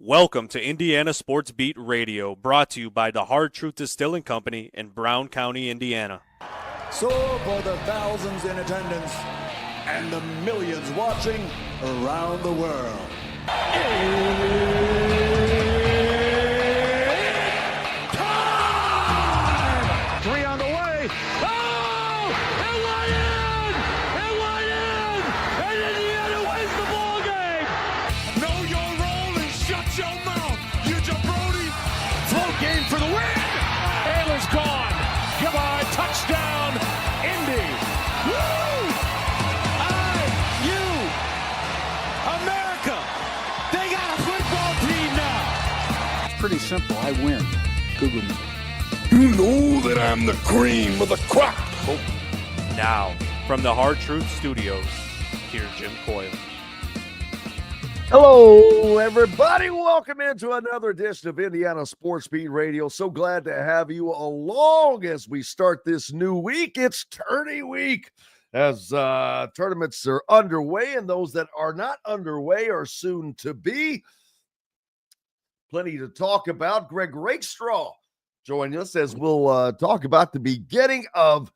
Welcome to Indiana Sports Beat Radio, brought to you by the Hard Truth Distilling Company in Brown County, Indiana. So for the thousands in attendance and the millions watching around the world. Time! Three on the way. Oh! It went in! It went in! And Indiana wins the ball game! Know your role and shut your mouth, you jabroni! Float game for the win! Ayler's gone. Goodbye. Touchdown, Indy. Woo! IU! America! They got a football team now! It's pretty simple. I win. Google me. You know that I'm the cream of the crop. Now, from the Hard Truth Studios, here's Jim Coyle. Hello, everybody. Welcome into another edition of Indiana Sports Beat Radio. So glad to have you along as we start this new week. It's tourney week as tournaments are underway, and those that are not underway are soon to be. Plenty to talk about. Greg Rakestraw joining us as we'll talk about the beginning of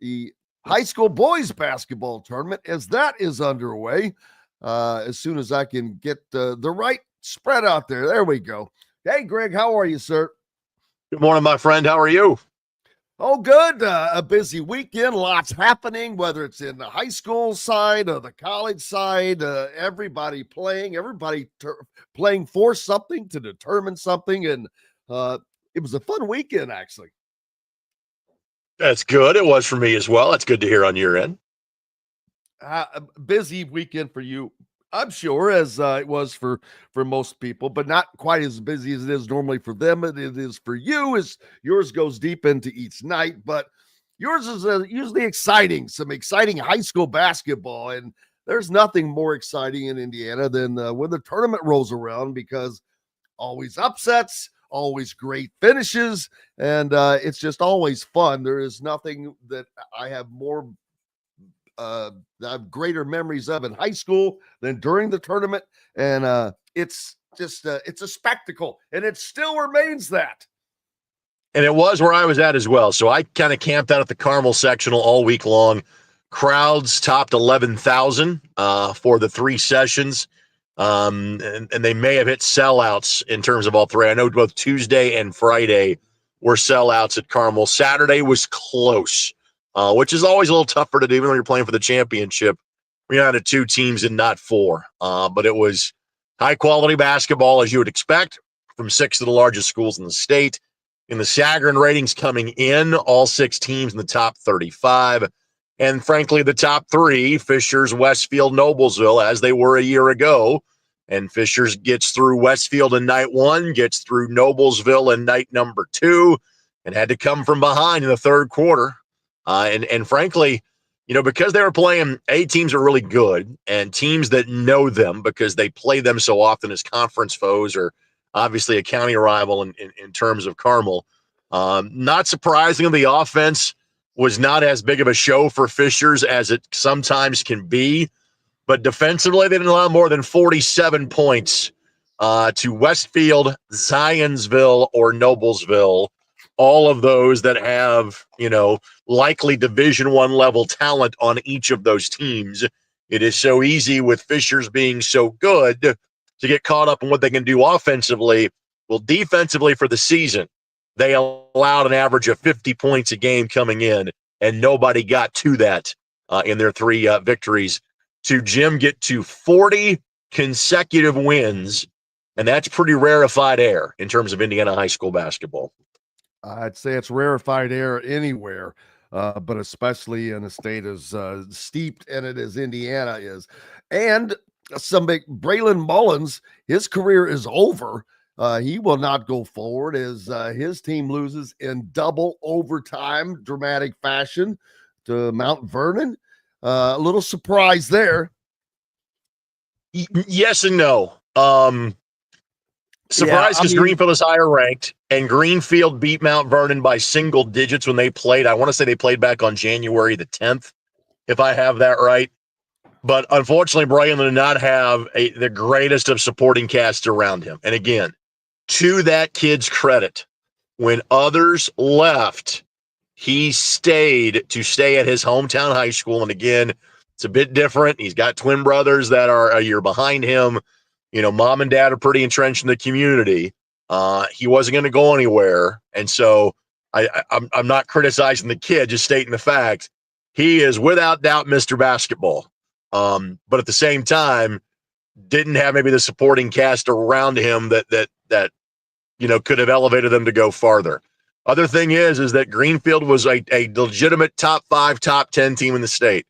the high school boys basketball tournament as that is underway. As soon as I can get the right spread out there. There we go. Hey, Greg, how are you, sir? Good morning, my friend. How are you? Oh, good. A busy weekend. Lots happening, whether it's in the high school side or the college side. Everybody playing, playing for something to determine something. And it was a fun weekend, actually. That's good. It was for me as well. That's good to hear on your end. A busy weekend for you, I'm sure, as it was for most people, but not quite as busy as it is normally for them. It is for you, as yours goes deep into each night, but yours is usually exciting, some exciting high school basketball, and there's nothing more exciting in Indiana than when the tournament rolls around, because always upsets, always great finishes, and it's just always fun. There is nothing that I have I have greater memories of in high school than during the tournament. And it's just, it's a spectacle, and it still remains that. And it was where I was at as well. So I kind of camped out at the Carmel sectional all week long. Crowds topped 11,000 for the three sessions. And they may have hit sellouts in terms of all three. I know both Tuesday and Friday were sellouts at Carmel. Saturday was close. Which is always a little tougher to do even when you're playing for the championship. We're down to two teams and not four. But it was high-quality basketball, as you would expect, from six of the largest schools in the state. In the Sagarin ratings coming in, all six teams in the top 35. And, frankly, the top three, Fischer's, Westfield, Noblesville, as they were a year ago. And Fischer's gets through Westfield in night one, gets through Noblesville in night number two, and had to come from behind in the third quarter. And frankly, you know, because they were playing teams are really good, and teams that know them because they play them so often as conference foes, or obviously a county rival in terms of Carmel. Not surprisingly, the offense was not as big of a show for Fischer's as it sometimes can be, but defensively they didn't allow more than 47 points to Westfield, Zionsville, or Noblesville. All of those that have, you know, likely Division I level talent on each of those teams. It is so easy with Fischer's being so good to get caught up in what they can do offensively. Well, defensively for the season, they allowed an average of 50 points a game coming in, and nobody got to that in their three victories. To Jim get to 40 consecutive wins, and that's pretty rarefied air in terms of Indiana high school basketball. I'd say it's rarefied air anywhere, but especially in a state as steeped in it as Indiana is. And some big Braylon Mullins, his career is over. He will not go forward as his team loses in double overtime, dramatic fashion to Mount Vernon. A little surprise there. Yes and no. Surprised because Greenfield is higher ranked, and Greenfield beat Mount Vernon by single digits when they played. I want to say they played back on January the 10th, if I have that right. But unfortunately, Braylon did not have the greatest of supporting casts around him. And again, to that kid's credit, when others left, he stayed to stay at his hometown high school. And again, it's a bit different. He's got twin brothers that are a year behind him. You know, mom and dad are pretty entrenched in the community. He wasn't going to go anywhere. And so I'm not criticizing the kid, just stating the fact. He is without doubt Mr. Basketball. But at the same time, didn't have maybe the supporting cast around him that you know could have elevated them to go farther. Other thing is that Greenfield was a legitimate top 5, top 10 team in the state.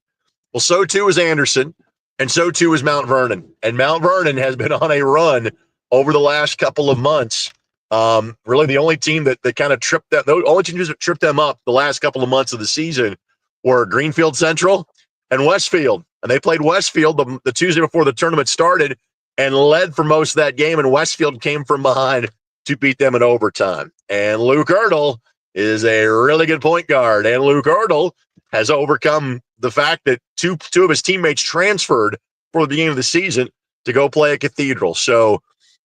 Well, so too is Anderson, and so too is Mount Vernon. And Mount Vernon has been on a run over the last couple of months. Really, the only team that kind of tripped that, the only teams that tripped them up the last couple of months of the season were Greenfield Central and Westfield. And they played Westfield the Tuesday before the tournament started and led for most of that game. And Westfield came from behind to beat them in overtime. And Luke Erdl is a really good point guard. And Luke Erdl has overcome the fact that two of his teammates transferred for the beginning of the season to go play at Cathedral. So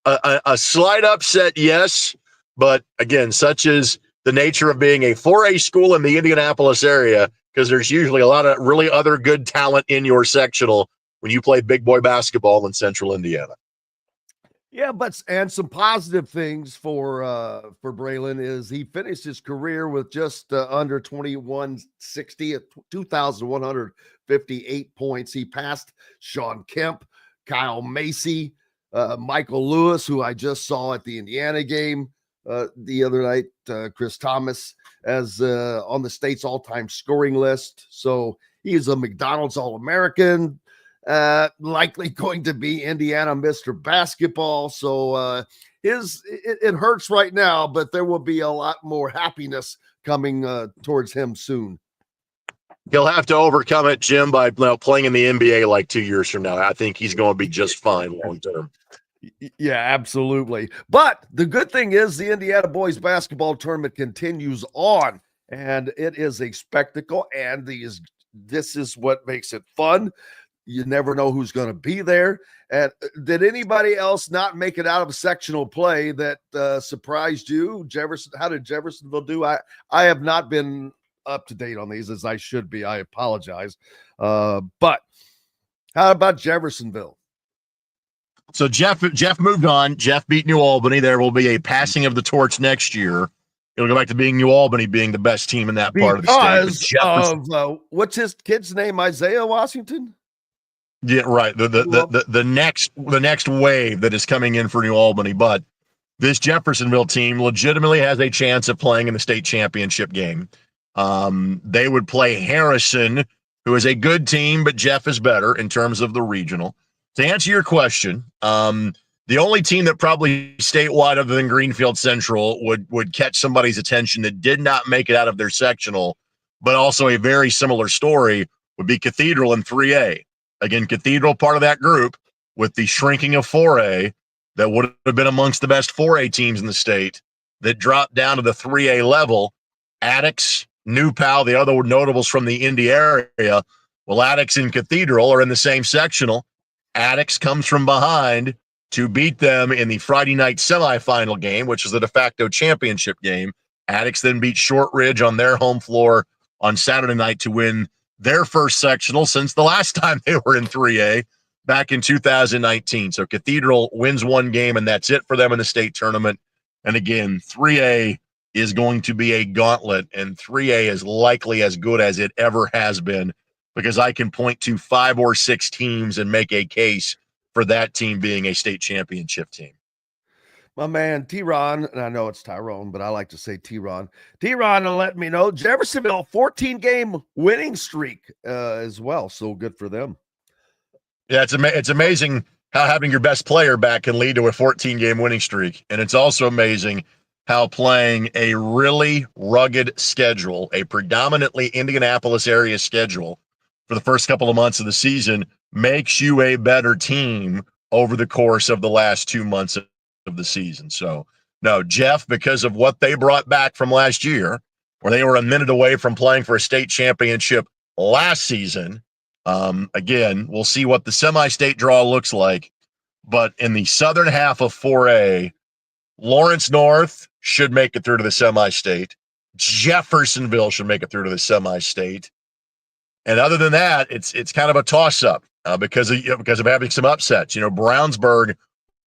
a slight upset, yes. But again, such is the nature of being a 4A school in the Indianapolis area, because there's usually a lot of really other good talent in your sectional when you play big boy basketball in Central Indiana. Yeah, and some positive things for Braylon is he finished his career with just under 2160 at 2,158 points. He passed Sean Kemp, Kyle Macy, Michael Lewis, who I just saw at the Indiana game the other night, Chris Thomas, as on the state's all-time scoring list. So he is a McDonald's All-American. Likely going to be Indiana Mr. Basketball. So it hurts right now, but there will be a lot more happiness coming towards him soon. He'll have to overcome it, Jim, by playing in the NBA like 2 years from now. I think he's going to be just fine long term. Yeah, absolutely. But the good thing is the Indiana boys basketball tournament continues on, and it is a spectacle, and this is what makes it fun. You never know who's going to be there. And did anybody else not make it out of sectional play that surprised you? Jefferson, how did Jeffersonville do? I have not been up to date on these as I should be. I apologize. But how about Jeffersonville? So Jeff moved on. Jeff beat New Albany. There will be a passing of the torch next year. It'll go back to being New Albany being the best team in that part of the state. Because what's his kid's name? Isaiah Washington? Yeah, right. The next wave that is coming in for New Albany, but this Jeffersonville team legitimately has a chance of playing in the state championship game. They would play Harrison, who is a good team, but Jeff is better in terms of the regional. To answer your question, the only team that probably statewide other than Greenfield Central would catch somebody's attention that did not make it out of their sectional, but also a very similar story would be Cathedral in 3A. Again, Cathedral part of that group with the shrinking of 4A that would have been amongst the best 4A teams in the state that dropped down to the 3A level. Attucks, New Pal, the other notables from the Indy area. Well, Attucks and Cathedral are in the same sectional. Attucks comes from behind to beat them in the Friday night semifinal game, which is the de facto championship game. Attucks then beat Shortridge on their home floor on Saturday night to win their first sectional since the last time they were in 3A back in 2019. So Cathedral wins one game, and that's it for them in the state tournament. And again, 3A is going to be a gauntlet, and 3A is likely as good as it ever has been, because I can point to 5 or 6 teams and make a case for that team being a state championship team. My man, T-Ron, and I know it's Tyrone, but I like to say T-Ron. T-Ron let me know Jeffersonville 14-game winning streak as well. So good for them. Yeah, it's amazing how having your best player back can lead to a 14-game winning streak. And it's also amazing how playing a really rugged schedule, a predominantly Indianapolis area schedule for the first couple of months of the season makes you a better team over the course of the last 2 months of the season. So no, Jeff, because of what they brought back from last year, where they were a minute away from playing for a state championship last season, Again, we'll see what the semi-state draw looks like. But in the southern half of 4A, Lawrence North should make it through to the semi-state. Jeffersonville should make it through to the semi-state. And other than that, it's kind of a toss-up because of having some upsets. Brownsburg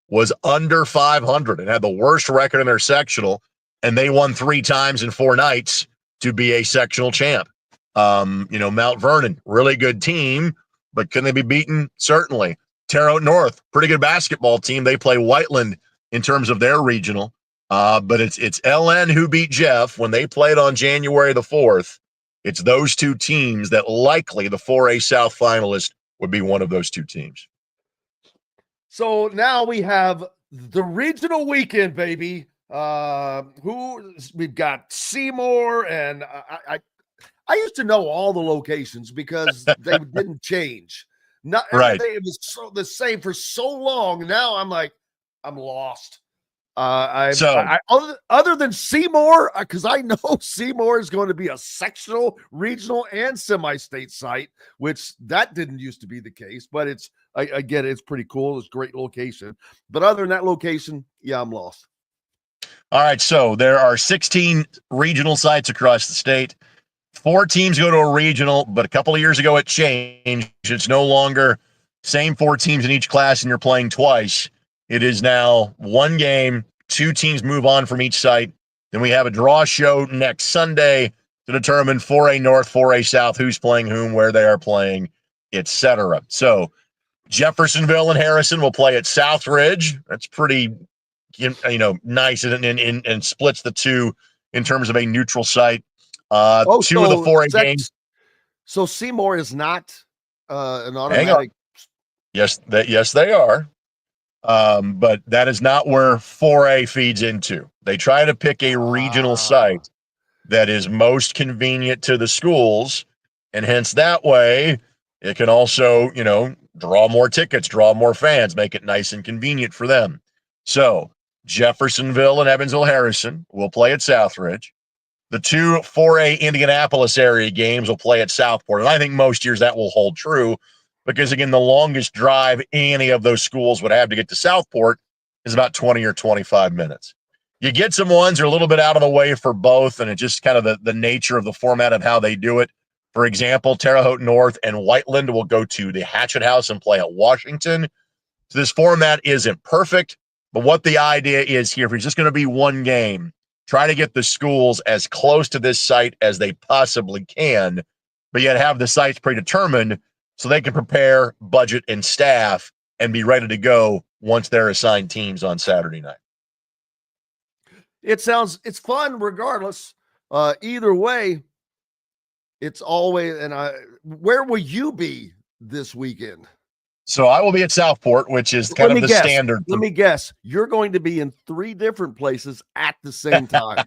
was under 500 and had the worst record in their sectional, and they won 3 times in 4 nights to be a sectional champ. Mount Vernon, really good team, but can they be beaten? Certainly. Terre Haute North, pretty good basketball team. They play Whiteland in terms of their regional. But it's LN who beat Jeff when they played on January the 4th. It's those 2 teams that likely the 4A South finalist would be one of those 2 teams. So now we have the regional weekend, baby. We've got Seymour, and I used to know all the locations because they didn't change. Not right. It was the same for so long. Now I'm like, I'm lost. Other than Seymour, because I know Seymour is going to be a sectional, regional, and semi-state site, which that didn't used to be the case. But it's pretty cool. It's a great location. But other than that location, yeah, I'm lost. All right, so there are 16 regional sites across the state. 4 teams go to a regional, but a couple of years ago it changed. It's no longer same 4 teams in each class and you're playing twice. It is now 1 game, 2 teams move on from each site. Then we have a draw show next Sunday to determine 4A North, 4A South, who's playing whom, where they are playing, etc. So Jeffersonville and Harrison will play at Southridge. That's pretty, nice and splits the 2 in terms of a neutral site. 2 of the 4A games. So Seymour is not an automatic. Yes, they are. But that is not where 4A feeds into. They try to pick a regional site that is most convenient to the schools, and hence that way it can also, draw more tickets, draw more fans, make it nice and convenient for them. So Jeffersonville and Evansville Harrison will play at Southridge. The 2 4A Indianapolis area games will play at Southport. And I think most years that will hold true because, again, the longest drive any of those schools would have to get to Southport is about 20 or 25 minutes. You get some ones that are a little bit out of the way for both, and it's just kind of the nature of the format of how they do it. For example, Terre Haute North and Whiteland will go to the Hatchet House and play at Washington. So this format isn't perfect, but what the idea is here, if it's just going to be 1 game, try to get the schools as close to this site as they possibly can, but yet have the sites predetermined so they can prepare, budget, and staff and be ready to go once they're assigned teams on Saturday night. It's fun regardless. Either way, it's always, where will you be this weekend? So I will be at Southport, which is kind of the standard. Let me guess. You're going to be in 3 different places at the same time.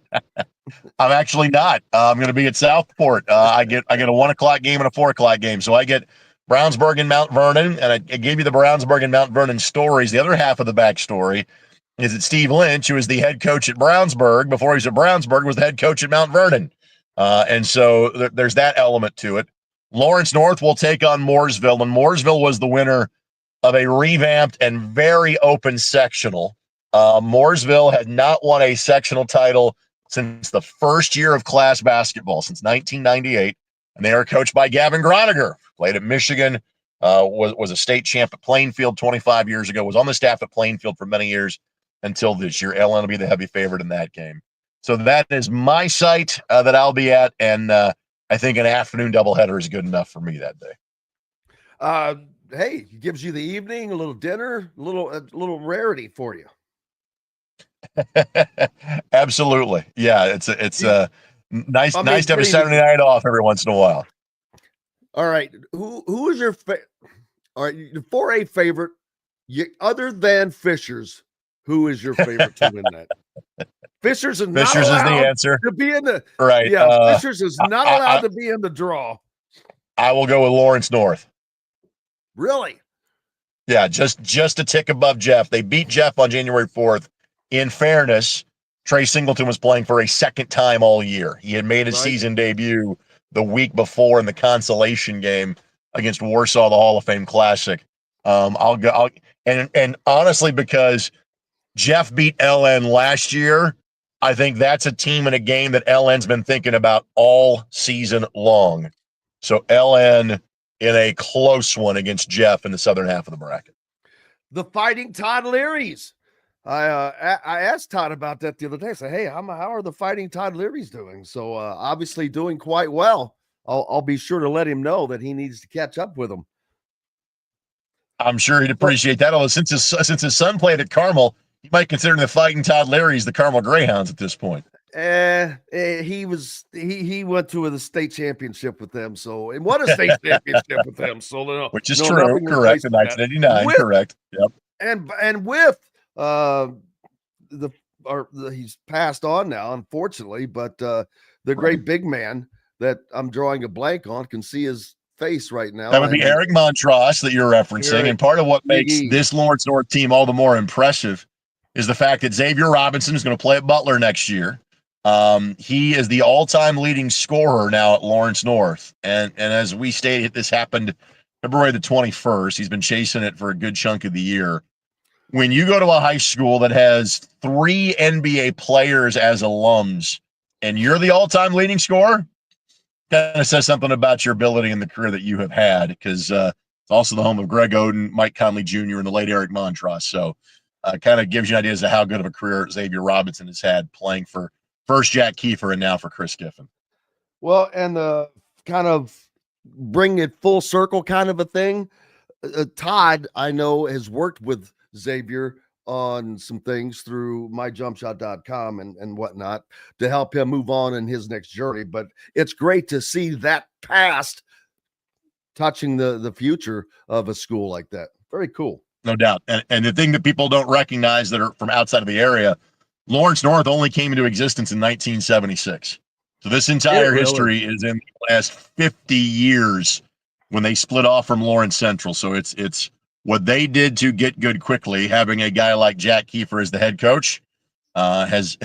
I'm actually not. I'm going to be at Southport. I get a 1:00 game and a 4:00 game. So I get Brownsburg and Mount Vernon, and I gave you the Brownsburg and Mount Vernon stories. The other half of the backstory is that Steve Lynch, who was the head coach at Brownsburg before he was at Brownsburg, was the head coach at Mount Vernon. And so there's that element to it. Lawrence North will take on Mooresville, and Mooresville was the winner of a revamped and very open sectional. Mooresville had not won a sectional title since the first year of class basketball, since 1998, and they are coached by Gavin Groniger, played at Michigan, was a state champ at Plainfield 25 years ago, was on the staff at Plainfield for many years until this year. LN will be the heavy favorite in that game. So that is my site that I'll be at, and I think an afternoon doubleheader is good enough for me that day. Hey, it gives you the evening, a little dinner, a little rarity for you. Absolutely, yeah. It's nice to have a Saturday night off every once in a while. All right, who is your all right? The 4A favorite, other than Fischer's, who is your favorite to win that? Fischer's is the answer to be in the right. Yeah, Fischer's is not allowed to be in the draw. I will go with Lawrence North. Really? Yeah, just a tick above Jeff. They beat Jeff on January 4th. In fairness, Trey Singleton was playing for a second time all year. He had made his season debut the week before in the consolation game against Warsaw, the Hall of Fame Classic. I'll go. And honestly, because Jeff beat LN last year, I think that's a team and a game that LN's been thinking about all season long. So LN in a close one against Jeff in the southern half of the bracket. The Fighting Todd Learys. I asked Todd about that the other day. I said, hey, how are the Fighting Todd Learys doing? So obviously doing quite well. I'll be sure to let him know that he needs to catch up with them. I'm sure he'd appreciate that. Although since his son played at Carmel, you might consider the Fighting Todd Learys the Carmel Greyhounds at this point. He went to the state championship with them, and won a state championship with them. So which is true, correct? In 1989, correct. Yep. And with he's passed on now, unfortunately, but the great big man that I'm drawing a blank on, can see his face right now. That would be Eric Montross that you're referencing. And part of what makes this Lawrence North team all the more impressive is the fact that Xavier Robinson is going to play at Butler next year. He is the all-time leading scorer now at Lawrence North. And as we stated, this happened February the 21st. He's been chasing it for a good chunk of the year. When you go to a high school that has 3 NBA players as alums and you're the all-time leading scorer, kind of says something about your ability and the career that you have had, because it's also the home of Greg Oden, Mike Conley Jr., and the late Eric Montross. So kind of gives you an idea as to how good of a career Xavier Robinson has had playing for first Jack Kiefer and now for Chris Giffen. Well, and the kind of bring it full circle kind of a thing. Todd, I know, has worked with Xavier on some things through myjumpshot.com and whatnot to help him move on in his next journey. But it's great to see that past touching the future of a school like that. Very cool. No doubt. And the thing that people don't recognize that are from outside of the area, Lawrence North only came into existence in 1976. So this entire history is in the last 50 years when they split off from Lawrence Central. So it's what they did to get good quickly. Having a guy like Jack Kiefer as the head coach is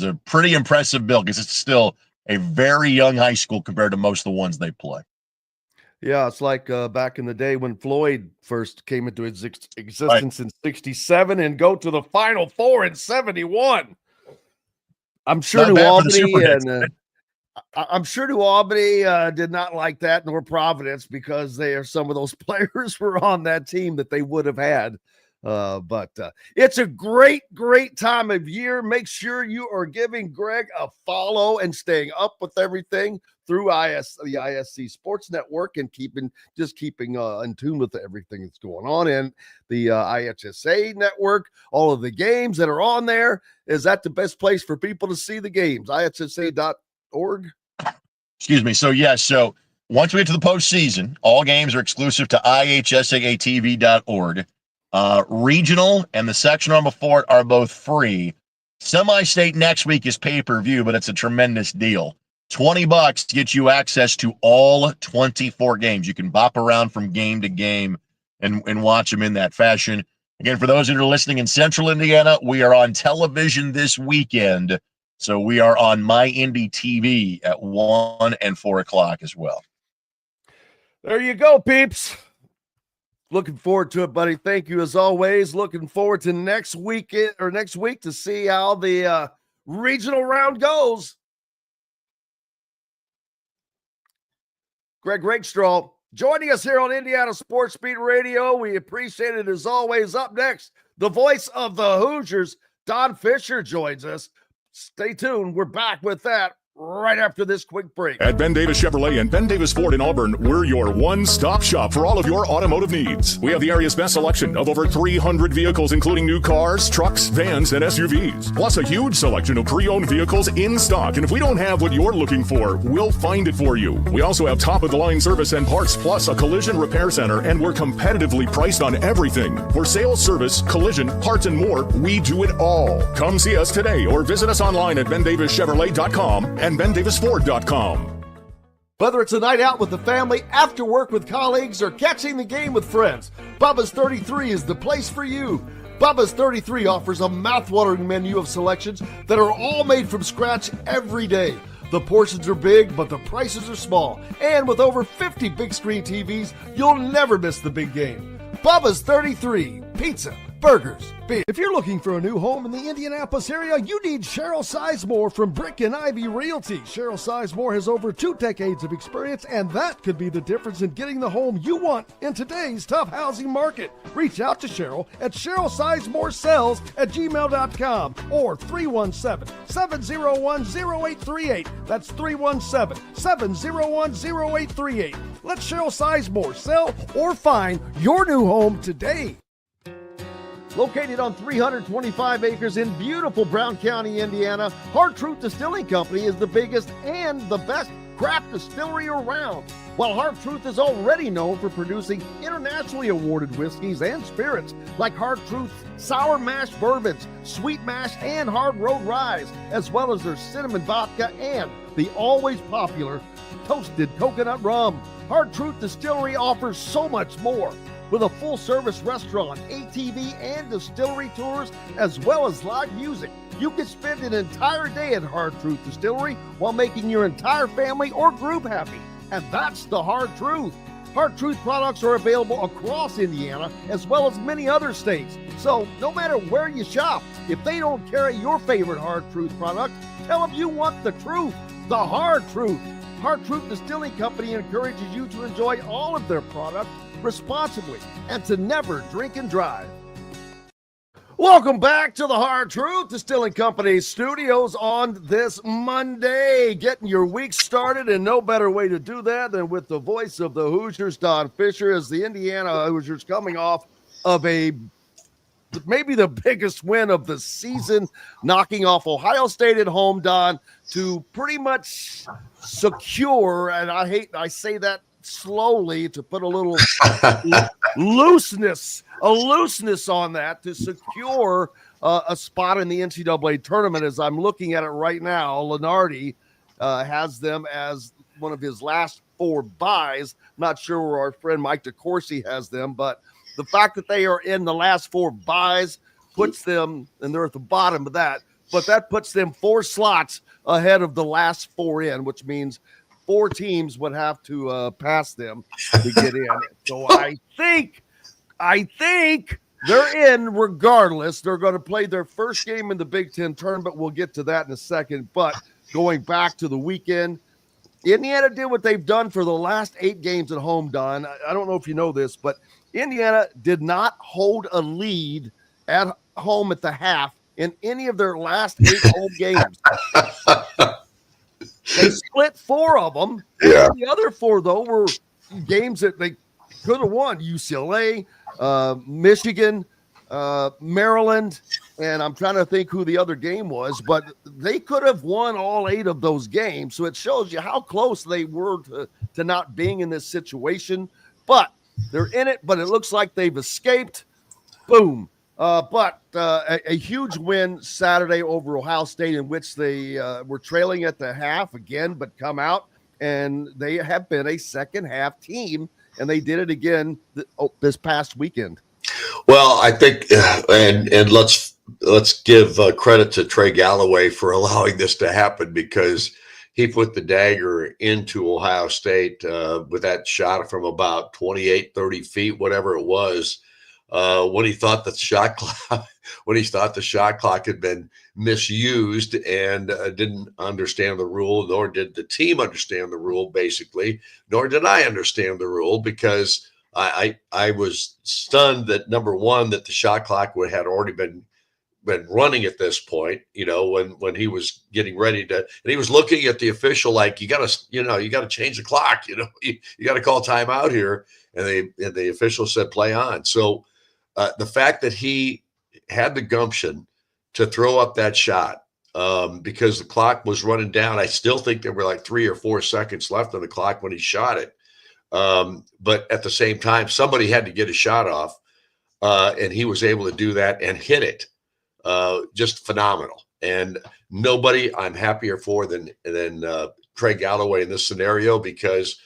a pretty impressive build, because it's still a very young high school compared to most of the ones they play. Yeah, it's like back in the day when Floyd first came into existence in 67 and go to the Final Four in 71. I'm sure New Albany I'm sure New Albany did not like that, nor Providence, because some of those players were on that team that they would have had. But it's a great, great time of year. Make sure you are giving Greg a follow and staying up with everything through the ISC Sports Network, and keeping in tune with everything that's going on in the IHSAA network. All of the games that are on there. Is that the best place for people to see the games? IHSAA.org. Excuse me. So once we get to the postseason, all games are exclusive to IHSAATV.org. Regional and the sectional before it are both free. Semi-state next week is pay-per-view, but it's a tremendous deal. $20 to get you access to all 24 games. You can bop around from game to game and watch them in that fashion. Again, for those that are listening in Central Indiana, we are on television this weekend. So we are on My Indy TV at 1 and 4 o'clock as well. There you go, peeps. Looking forward to it, buddy. Thank you as always. Looking forward to next week to see how the regional round goes. Greg Rakestraw joining us here on Indiana Sports Beat Radio. We appreciate it as always. Up next, the voice of the Hoosiers, Don Fischer, joins us. Stay tuned. We're back with that right after this quick break. At Ben Davis Chevrolet and Ben Davis Ford in Auburn, we're your one-stop shop for all of your automotive needs. We have the area's best selection of over 300 vehicles, including new cars, trucks, vans, and SUVs. Plus a huge selection of pre-owned vehicles in stock. And if we don't have what you're looking for, we'll find it for you. We also have top-of-the-line service and parts, plus a collision repair center, and we're competitively priced on everything. For sales, service, collision, parts, and more, we do it all. Come see us today or visit us online at BenDavisChevrolet.com and BenDavisFord.com. Whether it's a night out with the family, after work with colleagues, or catching the game with friends, Bubba's 33 is the place for you. Bubba's 33 offers a mouth-watering menu of selections that are all made from scratch every day. The portions are big, but the prices are small. And with over 50 big screen TVs, you'll never miss the big game. Bubba's 33, pizza, burgers, beer. If you're looking for a new home in the Indianapolis area, you need Cheryl Sizemore from Brick and Ivy Realty. Cheryl Sizemore has over 2 decades of experience, and that could be the difference in getting the home you want in today's tough housing market. Reach out to Cheryl at CherylSizemoreSells@gmail.com or 317-701-0838. That's 317-701-0838. Let Cheryl Sizemore sell or find your new home today. Located on 325 acres in beautiful Brown County, Indiana, Hard Truth Distilling Company is the biggest and the best craft distillery around. While Hard Truth is already known for producing internationally awarded whiskeys and spirits like Hard Truth's sour mash bourbons, sweet mash, and hard road ryes, as well as their cinnamon vodka and the always popular toasted coconut rum. Hard Truth Distillery offers so much more. With a full-service restaurant, ATV, and distillery tours, as well as live music, you can spend an entire day at Hard Truth Distillery while making your entire family or group happy. And that's the Hard Truth. Hard Truth products are available across Indiana, as well as many other states. So no matter where you shop, if they don't carry your favorite Hard Truth product, tell them you want the truth, the Hard Truth. Hard Truth Distilling Company encourages you to enjoy all of their products responsibly and to never drink and drive. Welcome back to the Hard Truth Distilling Company studios on this Monday. Getting your week started, and no better way to do that than with the voice of the Hoosiers, Don Fischer, as the Indiana Hoosiers coming off of maybe the biggest win of the season, knocking off Ohio State at home, Don, to pretty much secure, and I say that slowly to put a little looseness on that, to secure a spot in the NCAA tournament. As I'm looking at it right now, Lenardi has them as one of his last 4 buys. Not sure where our friend Mike DeCourcy has them, but the fact that they are in the last 4 buys puts them, and they're at the bottom of that, but that puts them 4 slots ahead of the last 4 in, which means 4 teams would have to pass them to get in. So I think they're in regardless. They're going to play their first game in the Big Ten tournament. We'll get to that in a second. But going back to the weekend, Indiana did what they've done for the last 8 games at home, Don. I don't know if you know this, but Indiana did not hold a lead at home at the half in any of their last 8 home games. They split 4 of them. Yeah. The other 4, though, were games that they could have won. UCLA, Michigan, Maryland, and I'm trying to think who the other game was, but they could have won all 8 of those games. So it shows you how close they were to not being in this situation. But they're in it, but it looks like they've escaped. Boom. But a huge win Saturday over Ohio State, in which they were trailing at the half again, but come out, and they have been a second half team, and they did it again this past weekend. Well, I think, and let's give credit to Trey Galloway for allowing this to happen, because he put the dagger into Ohio State with that shot from about 28, 30 feet, whatever it was. When he thought the shot clock had been misused and didn't understand the rule, nor did the team understand the rule, basically, nor did I understand the rule, because I was stunned that, number one, that the shot clock had already been running at this point, when he was getting ready to, and he was looking at the official like, you got to change the clock, you got to call timeout here. And the official said, play on. So, the fact that he had the gumption to throw up that shot because the clock was running down. I still think there were like 3 or 4 seconds left on the clock when he shot it. But at the same time, somebody had to get a shot off, and he was able to do that and hit it. Just phenomenal. And nobody I'm happier for than Trey Galloway in this scenario, because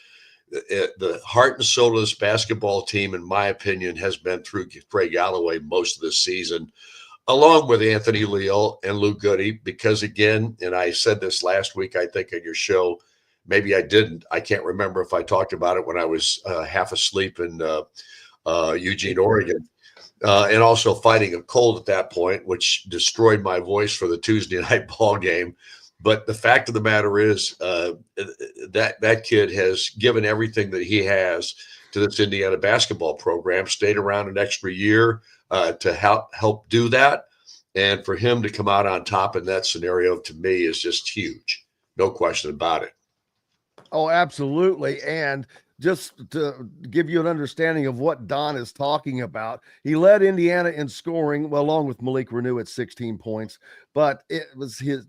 the heart and soul of this basketball team, in my opinion, has been through Trey Galloway most of this season. along with Anthony Leal and Luke Goody, because again, and I said this last week, I think on your show, maybe I didn't. I can't remember if I talked about it when I was half asleep in Eugene, Oregon, and also fighting a cold at that point, which destroyed my voice for the Tuesday night ball game. But the fact of the matter is that kid has given everything that he has to this Indiana basketball program, stayed around an extra year to help do that. And for him to come out on top in that scenario, to me, is just huge. No question about it. Oh, absolutely. And just to give you an understanding of what Don is talking about, he led Indiana in scoring, well, along with Malik Renew at 16 points, but it was his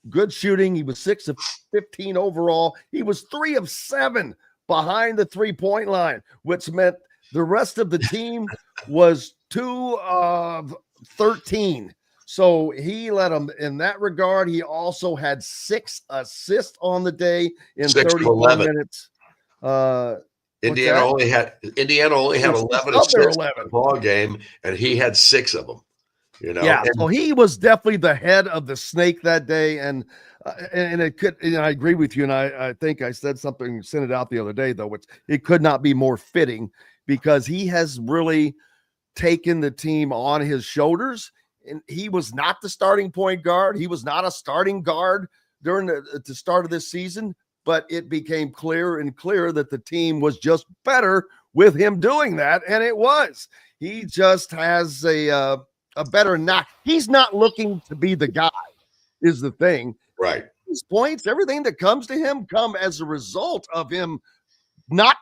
good shooting. He was 6 of 15 overall. He was 3 of 7 behind the 3-point line, which meant the rest of the team was 2 of 13. So he led them in that regard. He also had 6 assists on the day in 31 minutes. Indiana only had 11 assists in the ball game, and he had 6 of them. You know, yeah. So he was definitely the head of the snake that day, and it could. You know, I agree with you, and I think I said something, sent it out the other day, though, which it could not be more fitting because he has really taken the team on his shoulders. And he was not the starting point guard. He was not a starting guard during the start of this season, but it became clearer and clearer that the team was just better with him doing that. And it was. He just has a better knock. He's not looking to be the guy, is the thing. Right. His points, everything that comes to him come as a result of him not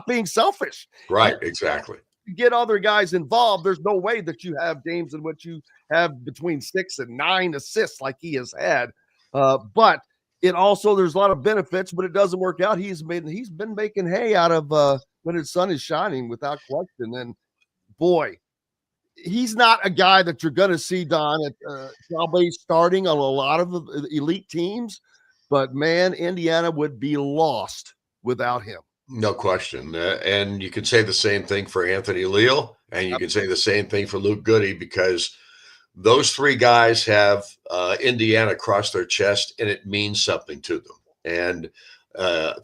being selfish. Right, exactly. Get other guys involved, there's no way that you have games in which you have between 6 and 9 assists like he has had. But it also, there's a lot of benefits, but it doesn't work out. He's been making hay out of when his sun is shining, without question. And boy, he's not a guy that you're going to see, Don, at probably starting on a lot of the elite teams. But man, Indiana would be lost without him. No question. And you could say the same thing for Anthony Leal, and you can say the same thing for Luke Goody, because those 3 guys have Indiana across their chest, and it means something to them. And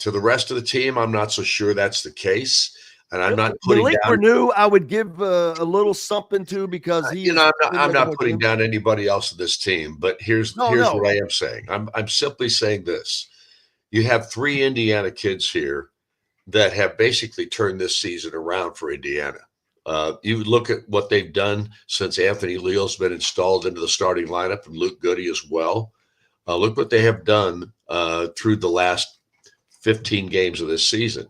to the rest of the team, I'm not so sure that's the case. And I'm not putting Malik down Renew, I would give a little something to, because I'm not putting down anybody else in this team. But here's what I am saying. I'm simply saying this: you have 3 Indiana kids here that have basically turned this season around for Indiana. You look at what they've done since Anthony Leal's been installed into the starting lineup, and Luke Goody as well. Look what they have done through the last 15 games of this season.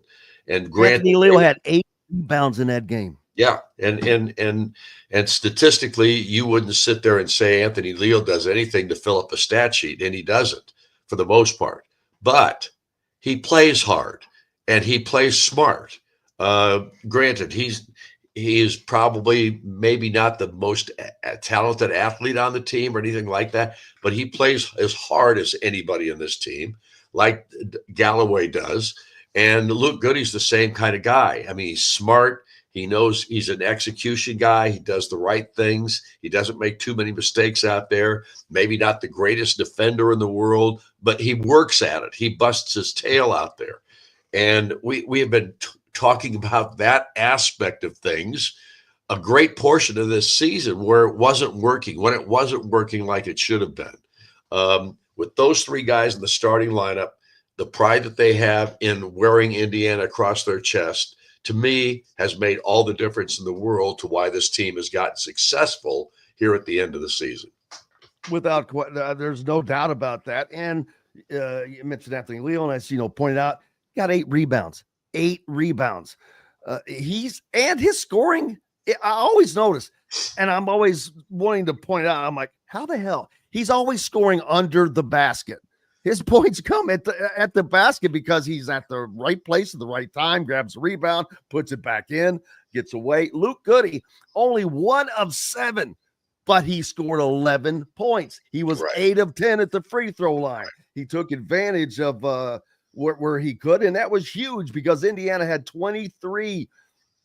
And Anthony Leal had 8 rebounds in that game. Yeah, and statistically, you wouldn't sit there and say Anthony Leal does anything to fill up a stat sheet, and he doesn't for the most part. But he plays hard. And he plays smart. Granted, he is probably maybe not the most talented athlete on the team or anything like that, but he plays as hard as anybody in this team, like Galloway does. And Luke Goody's the same kind of guy. I mean, he's smart. He knows he's an execution guy. He does the right things. He doesn't make too many mistakes out there. Maybe not the greatest defender in the world, but he works at it. He busts his tail out there. And we have been talking about that aspect of things a great portion of this season, where it wasn't working, when it wasn't working like it should have been. With those 3 guys in the starting lineup, the pride that they have in wearing Indiana across their chest, to me, has made all the difference in the world to why this team has gotten successful here at the end of the season. Without there's no doubt about that. And you mentioned Anthony Leal, and I pointed out, got 8 rebounds. 8 rebounds. His scoring, I always notice, and I'm always wanting to point out, I'm like, how the hell? He's always scoring under the basket. His points come at the basket because he's at the right place at the right time, grabs a rebound, puts it back in, gets away. Luke Goody, only 1 of 7, but he scored 11 points. He was 8 of 10 at the free throw line. He took advantage of where he could, and that was huge because Indiana had 23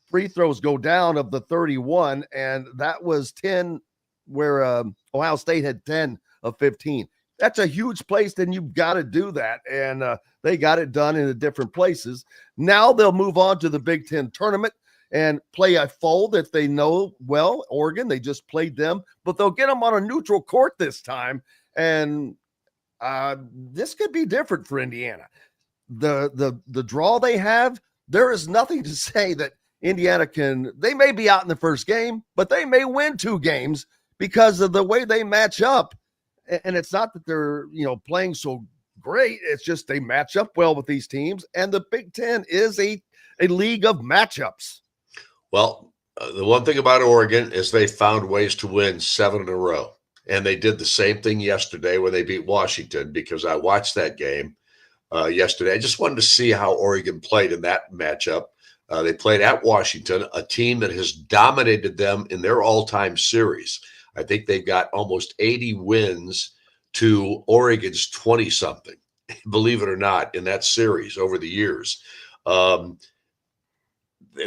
free throws go down of the 31, and that was 10 where Ohio State had 10 of 15. That's a huge place, then you've got to do that. And they got it done in the different places. Now they'll move on to the Big Ten tournament and play a foe that they know well. Oregon, they just played them, but they'll get them on a neutral court this time. And this could be different for Indiana. The draw they have, there is nothing to say that Indiana they may be out in the first game, but they may win 2 games because of the way they match up. And it's not that they're, playing so great. It's just they match up well with these teams. And the Big Ten is a league of matchups. Well, the one thing about Oregon is they found ways to win 7 in a row. And they did the same thing yesterday when they beat Washington, because I watched that game yesterday. I just wanted to see how Oregon played in that matchup. They played at Washington, a team that has dominated them in their all-time series. I think they've got almost 80 wins to Oregon's 20-something, believe it or not, in that series over the years.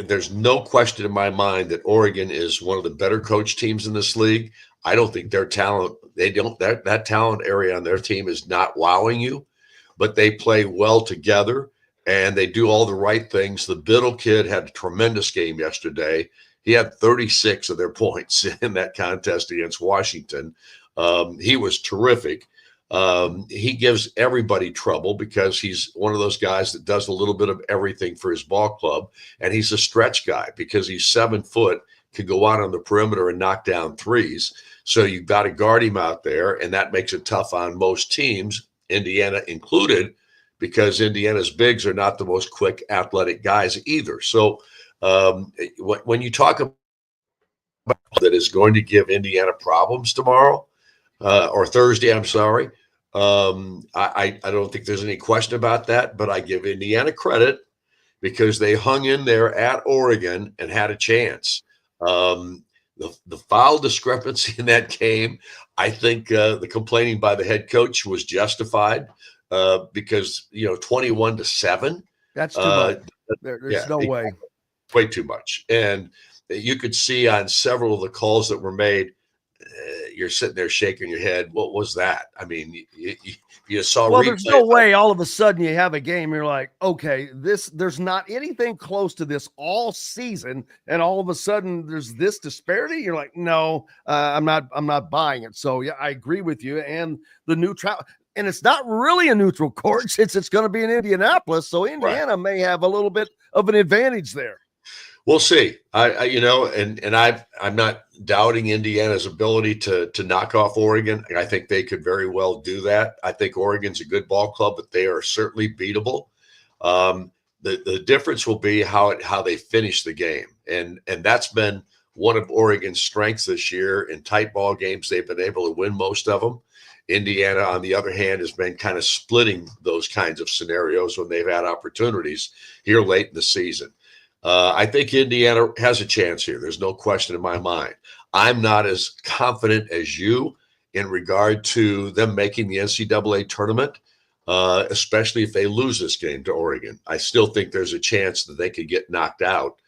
There's no question in my mind that Oregon is one of the better coach teams in this league. I don't think their talent, that talent area on their team is not wowing you, but they play well together and they do all the right things. The Biddle kid had a tremendous game yesterday. He had 36 of their points in that contest against Washington. He was terrific. He gives everybody trouble because he's one of those guys that does a little bit of everything for his ball club. And he's a stretch guy because he's 7 foot, can go out on the perimeter and knock down threes. So you've got to guard him out there. And that makes it tough on most teams, Indiana included, because Indiana's bigs are not the most quick athletic guys either. So when you talk about that is going to give Indiana problems tomorrow or Thursday, I'm sorry. I don't think there's any question about that, but I give Indiana credit because they hung in there at Oregon and had a chance. The foul discrepancy in that game, I think the complaining by the head coach was justified because, 21-7. That's too much. There's no way. Way too much. And you could see on several of the calls that were made, you're sitting there shaking your head. What was that? I mean, you saw. Well, there's no way all of a sudden you have a game. You're like, okay, there's not anything close to this all season, and all of a sudden there's this disparity. You're like, no, I'm not buying it. So yeah, I agree with you. And the neutral, and it's not really a neutral court since it's going to be in Indianapolis. So Indiana may have a little bit of an advantage there. We'll see. I'm not doubting Indiana's ability to knock off Oregon. I think they could very well do that. I think Oregon's a good ball club, but they are certainly beatable. The difference will be how they finish the game, and that's been one of Oregon's strengths this year. In tight ball games, they've been able to win most of them. Indiana, on the other hand, has been kind of splitting those kinds of scenarios when they've had opportunities here late in the season. I think Indiana has a chance here. There's no question in my mind. I'm not as confident as you in regard to them making the NCAA tournament, especially if they lose this game to Oregon. I still think there's a chance that they could get knocked out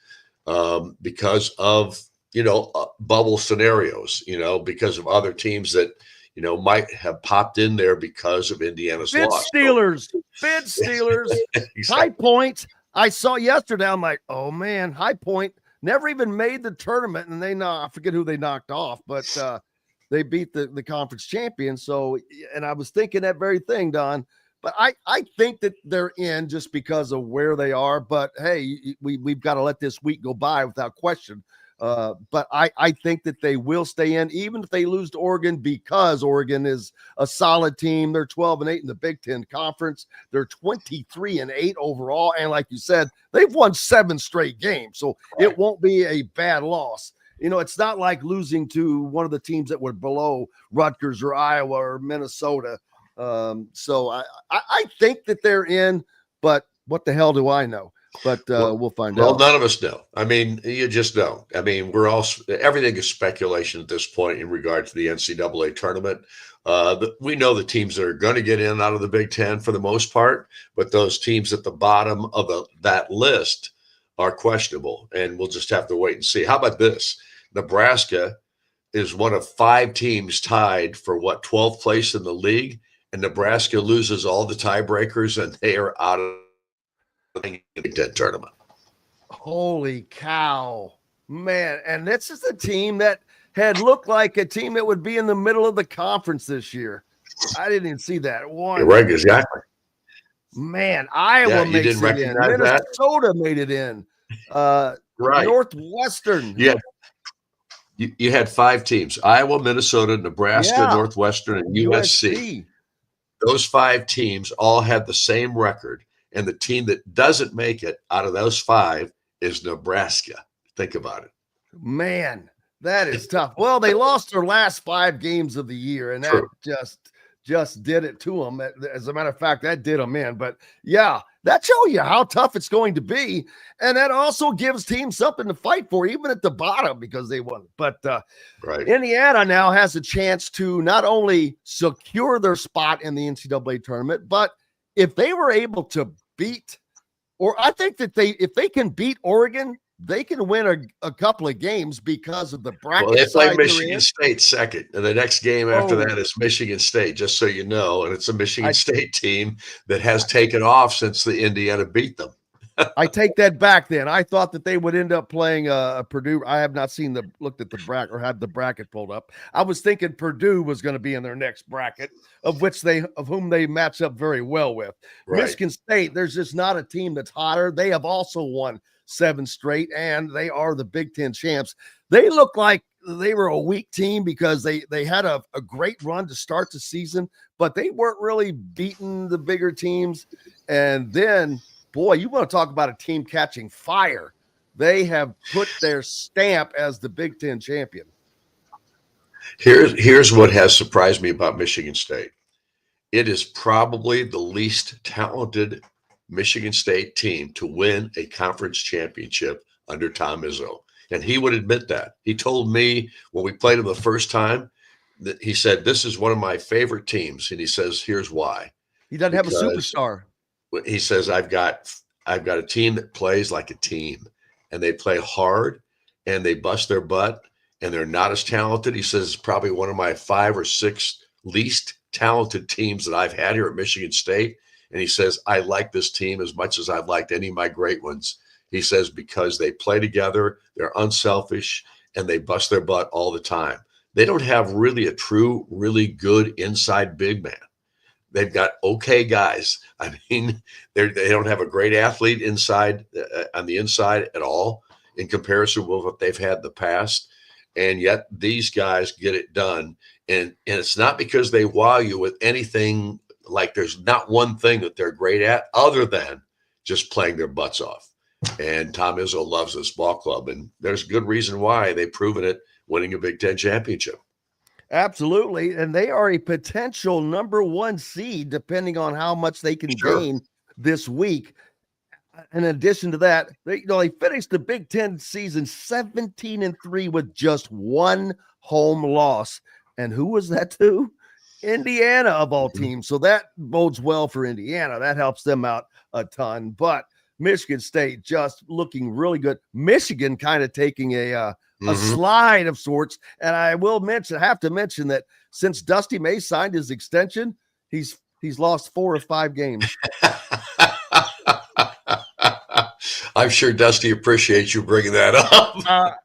because of, bubble scenarios, because of other teams that, might have popped in there because of Indiana's loss. Fed Steelers, Exactly. High Point. I saw yesterday, I'm like, oh man, High Point never even made the tournament, and I forget who they knocked off, but they beat the conference champion. So, and I was thinking that very thing, Don, but I think that they're in just because of where they are. But hey, we've got to let this week go by without question. But I think that they will stay in, even if they lose to Oregon, because Oregon is a solid team. They're 12-8 in the Big Ten Conference. They're 23-8 overall. And like you said, they've won 7 straight games. So It won't be a bad loss. It's not like losing to one of the teams that were below Rutgers or Iowa or Minnesota. So I think that they're in, but what the hell do I know? But we'll find out. Well, none of us know. I mean, you just don't. I mean, everything is speculation at this point in regard to the NCAA tournament. We know the teams that are going to get in out of the Big Ten for the most part, but those teams at the bottom of that list are questionable, and we'll just have to wait and see. How about this? Nebraska is one of 5 teams tied for 12th place in the league, and Nebraska loses all the tiebreakers, and they are out of the Big Ten tournament. Holy cow, man. And this is a team that had looked like a team that would be in the middle of the conference this year. I didn't even see that one. You're right, exactly. Man, Iowa makes it in. Minnesota made it in. Right. Northwestern. Yeah. You had 5 teams: Iowa, Minnesota, Nebraska, Northwestern, and USC. Those 5 teams all had the same record, and the team that doesn't make it out of those 5 is Nebraska. Think about it. Man, that is tough. Well, they lost their last 5 games of the year, and that just did it to them. As a matter of fact, that did them in. But yeah, that shows you how tough it's going to be. And that also gives teams something to fight for, even at the bottom, because they won. But Indiana now has a chance to not only secure their spot in the NCAA tournament, but if they were able to beat, or I think that if they can beat Oregon, they can win a couple of games because of the bracket. Well, they play Michigan State second, and the next game after that is Michigan State, just so you know. And it's a Michigan State team that has taken off since the Indiana beat them. I take that back then. I thought that they would end up playing Purdue. I have not looked at the bracket or had the bracket pulled up. I was thinking Purdue was going to be in their next bracket, of whom they match up very well with. Right. Michigan State, there's just not a team that's hotter. They have also won 7 straight, and they are the Big Ten champs. They look like they were a weak team because they had a great run to start the season, but they weren't really beating the bigger teams. And then, boy, you want to talk about a team catching fire. They have put their stamp as the Big Ten champion. Here's what has surprised me about Michigan State. It is probably the least talented Michigan State team to win a conference championship under Tom Izzo. And he would admit that. He told me when we played him the first time that he said, this is one of my favorite teams. And he says, here's why. He doesn't have a superstar. He says, I've got a team that plays like a team, and they play hard and they bust their butt, and they're not as talented. He says it's probably one of my 5 or 6 least talented teams that I've had here at Michigan State. And he says, I like this team as much as I've liked any of my great ones. He says, because they play together, they're unselfish, and they bust their butt all the time. They don't have really a true, really good inside big man. They've got okay guys. I mean, they don't have a great athlete inside on the inside at all in comparison with what they've had in the past. And yet these guys get it done. And it's not because they wow you with anything. Like there's not one thing that they're great at other than just playing their butts off. And Tom Izzo loves this ball club, and there's good reason why. They've proven it winning a Big Ten championship. Absolutely. And they are a potential number 1 seed, depending on how much they can gain this week. In addition to that, they finished the Big Ten season 17-3 with just 1 home loss. And who was that to? Indiana, of all teams. So that bodes well for Indiana. That helps them out a ton. But Michigan State just looking really good. Michigan kind of taking a slide of sorts. And I have to mention that since Dusty May signed his extension, he's lost 4 or 5 games. I'm sure Dusty appreciates you bringing that up.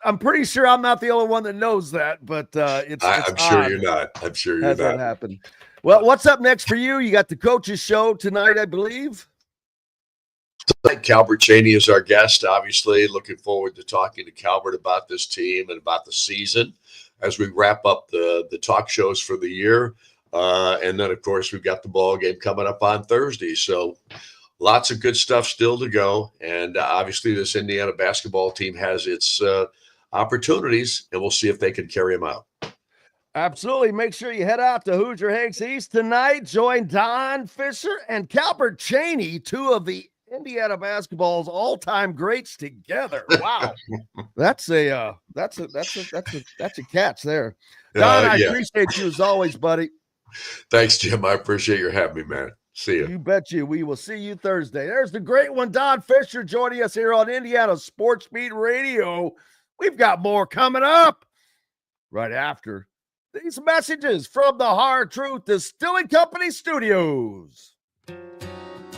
I'm pretty sure I'm not the only one that knows that, but I'm sure you're not. I'm sure you're not. That happened. Well, what's up next for you? You got the coaches show tonight, I believe. Tonight, Calbert Cheney is our guest. Obviously, looking forward to talking to Calbert about this team and about the season as we wrap up the talk shows for the year. And then, of course, we've got the ball game coming up on Thursday. So lots of good stuff still to go. And obviously, this Indiana basketball team has its opportunities, and we'll see if they can carry them out. Absolutely. Make sure you head out to Hoosier Hanks East tonight. Join Don Fischer and Calbert Cheney, 2 of the Indiana basketball's all-time greats together. Wow. That's a catch there. Don, I appreciate you as always, buddy. Thanks, Jim. I appreciate your having me, man. See you. You bet you. We will see you Thursday. There's the great one, Don Fischer, joining us here on Indiana Sports Beat Radio. We've got more coming up right after these messages from the Hard Truth Distilling Company Studios.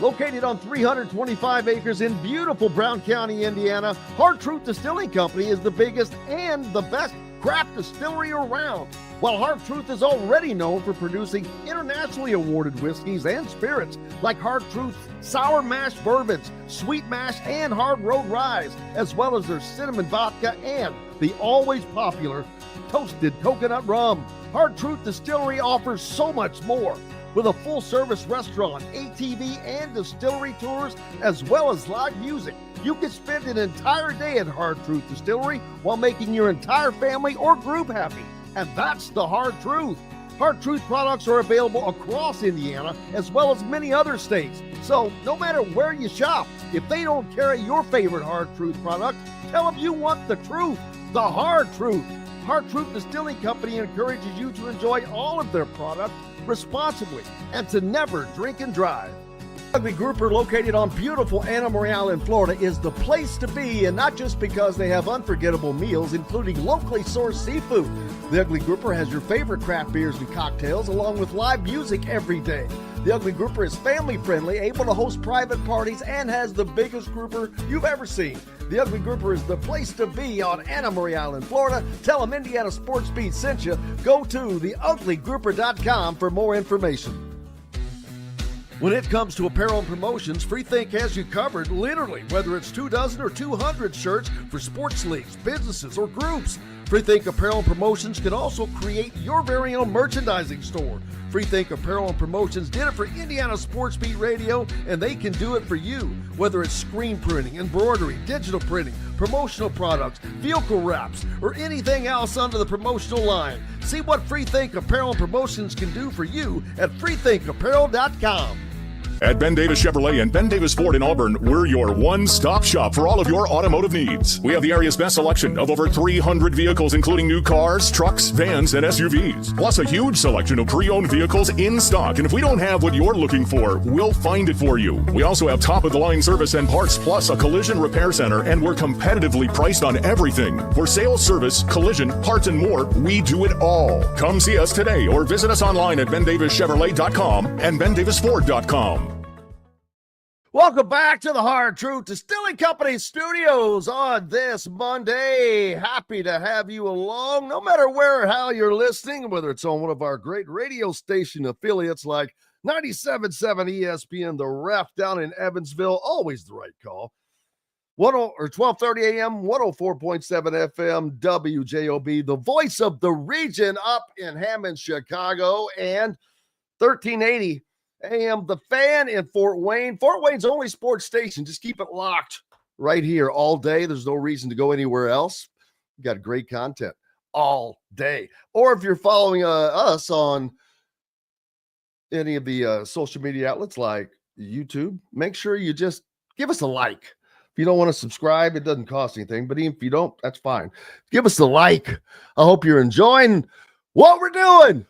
Located on 325 acres in beautiful Brown County, Indiana, Hard Truth Distilling Company is the biggest and the best craft distillery around. While Hard Truth is already known for producing internationally awarded whiskeys and spirits like Hard Truth's sour mash bourbons, sweet mash, and hard road ryes, as well as their cinnamon vodka and the always popular toasted coconut rum. Hard Truth Distillery offers so much more. With a full-service restaurant, ATV, and distillery tours, as well as live music, you can spend an entire day at Hard Truth Distillery while making your entire family or group happy. And that's the Hard Truth. Hard Truth products are available across Indiana, as well as many other states. So no matter where you shop, if they don't carry your favorite Hard Truth product, tell them you want the truth, the Hard Truth. Hard Truth Distilling Company encourages you to enjoy all of their products responsibly and to never drink and drive. Ugly Grouper, located on beautiful Anna Marie Island, Florida, is the place to be, and not just because they have unforgettable meals, including locally sourced seafood. The Ugly Grouper has your favorite craft beers and cocktails, along with live music every day. The Ugly Grouper is family-friendly, able to host private parties, and has the biggest grouper you've ever seen. The Ugly Grouper is the place to be on Anna Marie Island, Florida. Tell them Indiana Sports Beat sent you. Go to theuglygrouper.com for more information. When it comes to apparel and promotions, Freethink has you covered, literally, whether it's 24 or 200 shirts for sports leagues, businesses, or groups. Freethink Apparel and Promotions can also create your very own merchandising store. Freethink Apparel and Promotions did it for Indiana Sports Beat Radio, and they can do it for you. Whether it's screen printing, embroidery, digital printing, promotional products, vehicle wraps, or anything else under the promotional line. See what Freethink Apparel and Promotions can do for you at freethinkapparel.com. At Ben Davis Chevrolet and Ben Davis Ford in Auburn, we're your one-stop shop for all of your automotive needs. We have the area's best selection of over 300 vehicles, including new cars, trucks, vans, and SUVs. Plus a huge selection of pre-owned vehicles in stock. And if we don't have what you're looking for, we'll find it for you. We also have top-of-the-line service and parts, plus a collision repair center, and we're competitively priced on everything. For sales, service, collision, parts, and more, we do it all. Come see us today or visit us online at bendavischevrolet.com and bendavisford.com. Welcome back to the Hard Truth Distilling Company Studios on this Monday. Happy to have you along, no matter where or how you're listening, whether it's on one of our great radio station affiliates like 97.7 ESPN, The Ref down in Evansville, always the right call. 12:30 a.m., 104.7 FM, WJOB, the voice of the region up in Hammond, Chicago, and 1380 AM, The Fan in Fort Wayne. Fort Wayne's only sports station. Just keep it locked right here all day. There's no reason to go anywhere else. We got great content all day. Or if you're following us on any of the social media outlets like YouTube, make sure you just give us a like. If you don't want to subscribe, it doesn't cost anything. But even if you don't, that's fine. Give us a like. I hope you're enjoying what we're doing.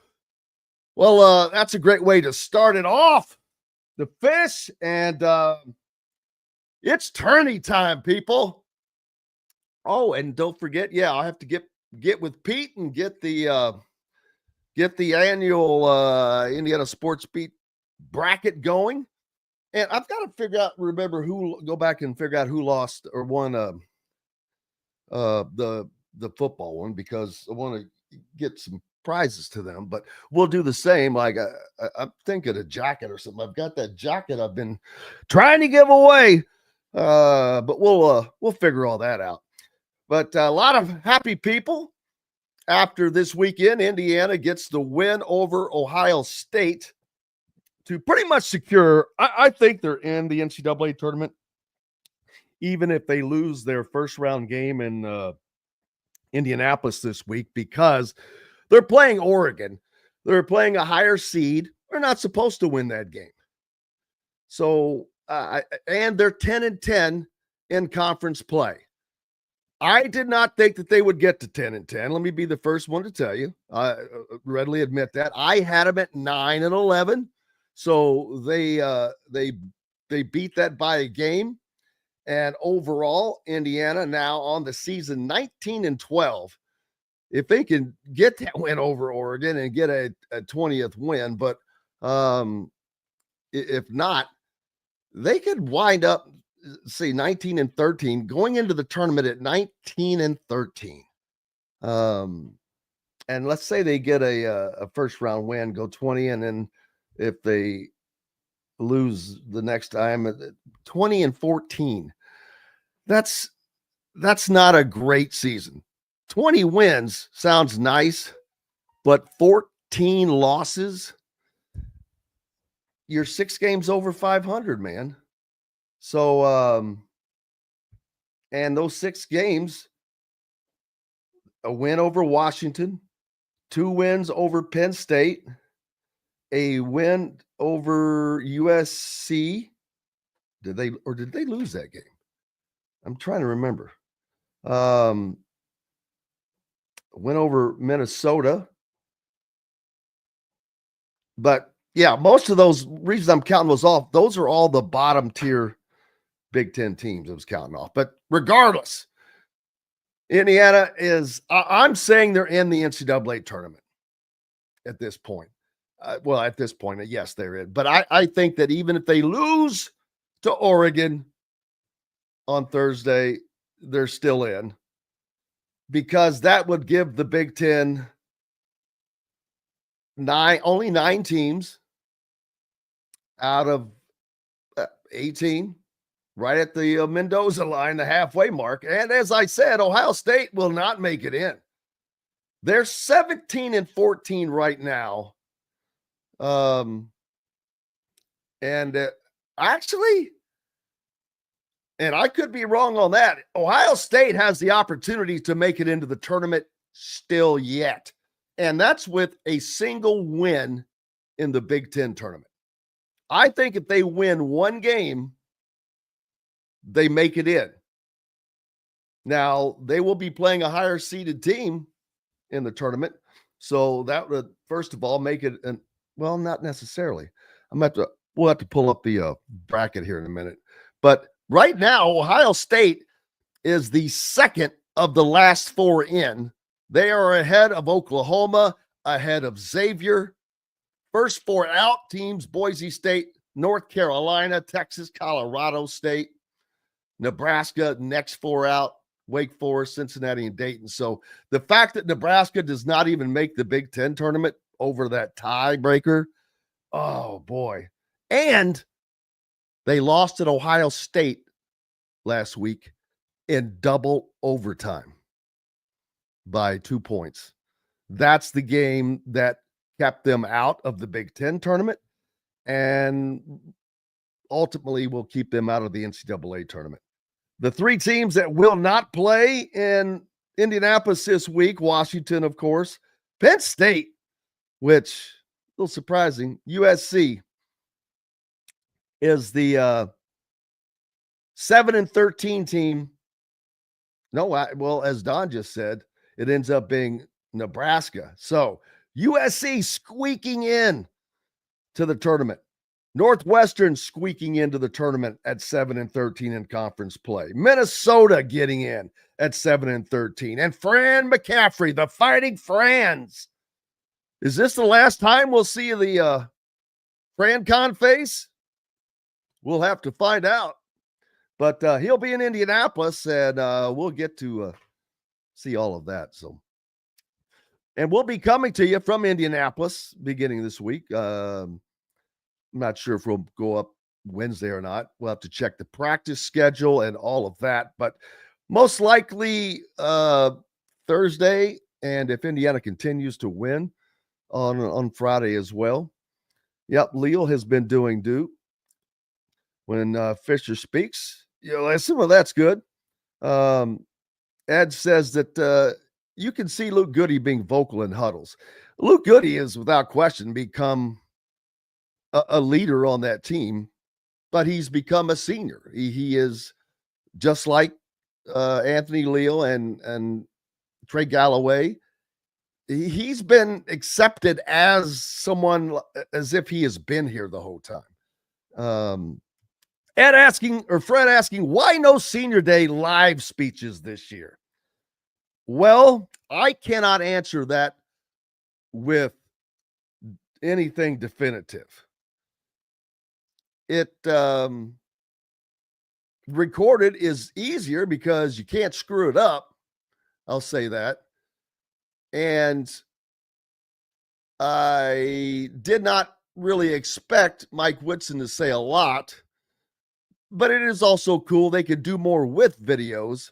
Well, that's a great way to start it off. The fish, and it's tourney time, people. Oh, and don't forget, I'll have to get with Pete and get the annual Indiana Sports Beat bracket going. And I've got to go back and figure out who lost or won the football one, because I want to get some prizes to them, but we'll do the same. Like I'm thinking a jacket or something. I've got that jacket I've been trying to give away, but we'll figure all that out. But a lot of happy people after this weekend. Indiana gets the win over Ohio State to pretty much secure. I think they're in the NCAA tournament, even if they lose their first round game in Indianapolis this week, because they're playing Oregon. They're playing a higher seed. They're not supposed to win that game. So, and they're 10-10 in conference play. I did not think that they would get to 10-10. Let me be the first one to tell you. I readily admit that. I had them at 9-11. So they beat that by a game. And overall, Indiana now on the season 19-12. If they can get that win over Oregon and get a 20th win, but if not, they could wind up, say, 19-13, going into the tournament at 19-13. And let's say they get a first round win, go 20, and then if they lose the next time, 20-14. That's not a great season. 20 wins sounds nice, but 14 losses, you're 6 games over 500, man. So, and those 6 games, a win over Washington, 2 wins over Penn State, a win over USC. Did they lose that game? I'm trying to remember. Went over Minnesota. But yeah, most of those reasons I'm counting those off, those are all the bottom tier Big Ten teams I was counting off. But regardless, Indiana is, I'm saying they're in the NCAA tournament at this point. At this point, yes, they're in. But I think that even if they lose to Oregon on Thursday, they're still in, because that would give the Big Ten only 9 teams out of 18, right at the Mendoza line, the halfway mark. And as I said, Ohio State will not make it in. They're 17-14 right now. Actually, and I could be wrong on that, Ohio State has the opportunity to make it into the tournament still yet. And that's with a single win in the Big Ten tournament. I think if they win 1 game, they make it in. Now, they will be playing a higher seeded team in the tournament. So that would, first of all, make it well, not necessarily. We'll have to pull up the bracket here in a minute. But right now, Ohio State is the second of the last 4 in. They are ahead of Oklahoma, ahead of Xavier. First 4 out teams, Boise State, North Carolina, Texas, Colorado State, Nebraska, next 4 out, Wake Forest, Cincinnati, and Dayton. So the fact that Nebraska does not even make the Big Ten tournament over that tiebreaker, oh boy. And they lost at Ohio State last week in double overtime by 2 points. That's the game that kept them out of the Big Ten tournament and ultimately will keep them out of the NCAA tournament. The 3 teams that will not play in Indianapolis this week, Washington, of course, Penn State, which a little surprising, USC is the 7-13 team. No, as Don just said, it ends up being Nebraska. So USC squeaking in to the tournament. Northwestern squeaking into the tournament at 7-13 in conference play. Minnesota getting in at 7-13. And Fran McCaffrey, the Fighting Frans. Is this the last time we'll see the FranCon face? We'll have to find out. But he'll be in Indianapolis, and we'll get to see all of that. So, and we'll be coming to you from Indianapolis beginning this week. I'm not sure if we'll go up Wednesday or not. We'll have to check the practice schedule and all of that. But most likely Thursday, and if Indiana continues to win on Friday as well. Yep, Leo has been doing due when Fischer speaks. Listen, well, that's good. Ed says that you can see Luke Goody being vocal in huddles. Luke Goody is without question become a leader on that team, but he's become a senior. He is just like Anthony Leal and Trey Galloway. He's been accepted as someone as if he has been here the whole time. Fred asking, why no senior day live speeches this year? Well, I cannot answer that with anything definitive. It recorded is easier because you can't screw it up. I'll say that. And I did not really expect Mike Whitson to say a lot, but it is also cool. They could do more with videos.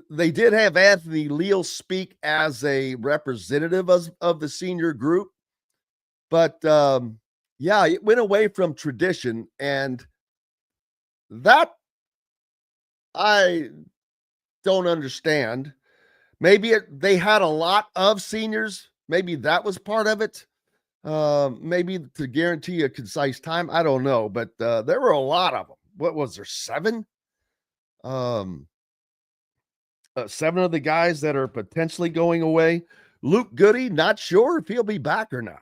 They did have Anthony Leal speak as a representative of the senior group, but yeah, it went away from tradition, and that I don't understand. Maybe they had a lot of seniors. Maybe that was part of it. Maybe to guarantee a concise time. I don't know, but there were a lot of them. What was there? 7? 7 of the guys that are potentially going away. Luke Goody, not sure if he'll be back or not.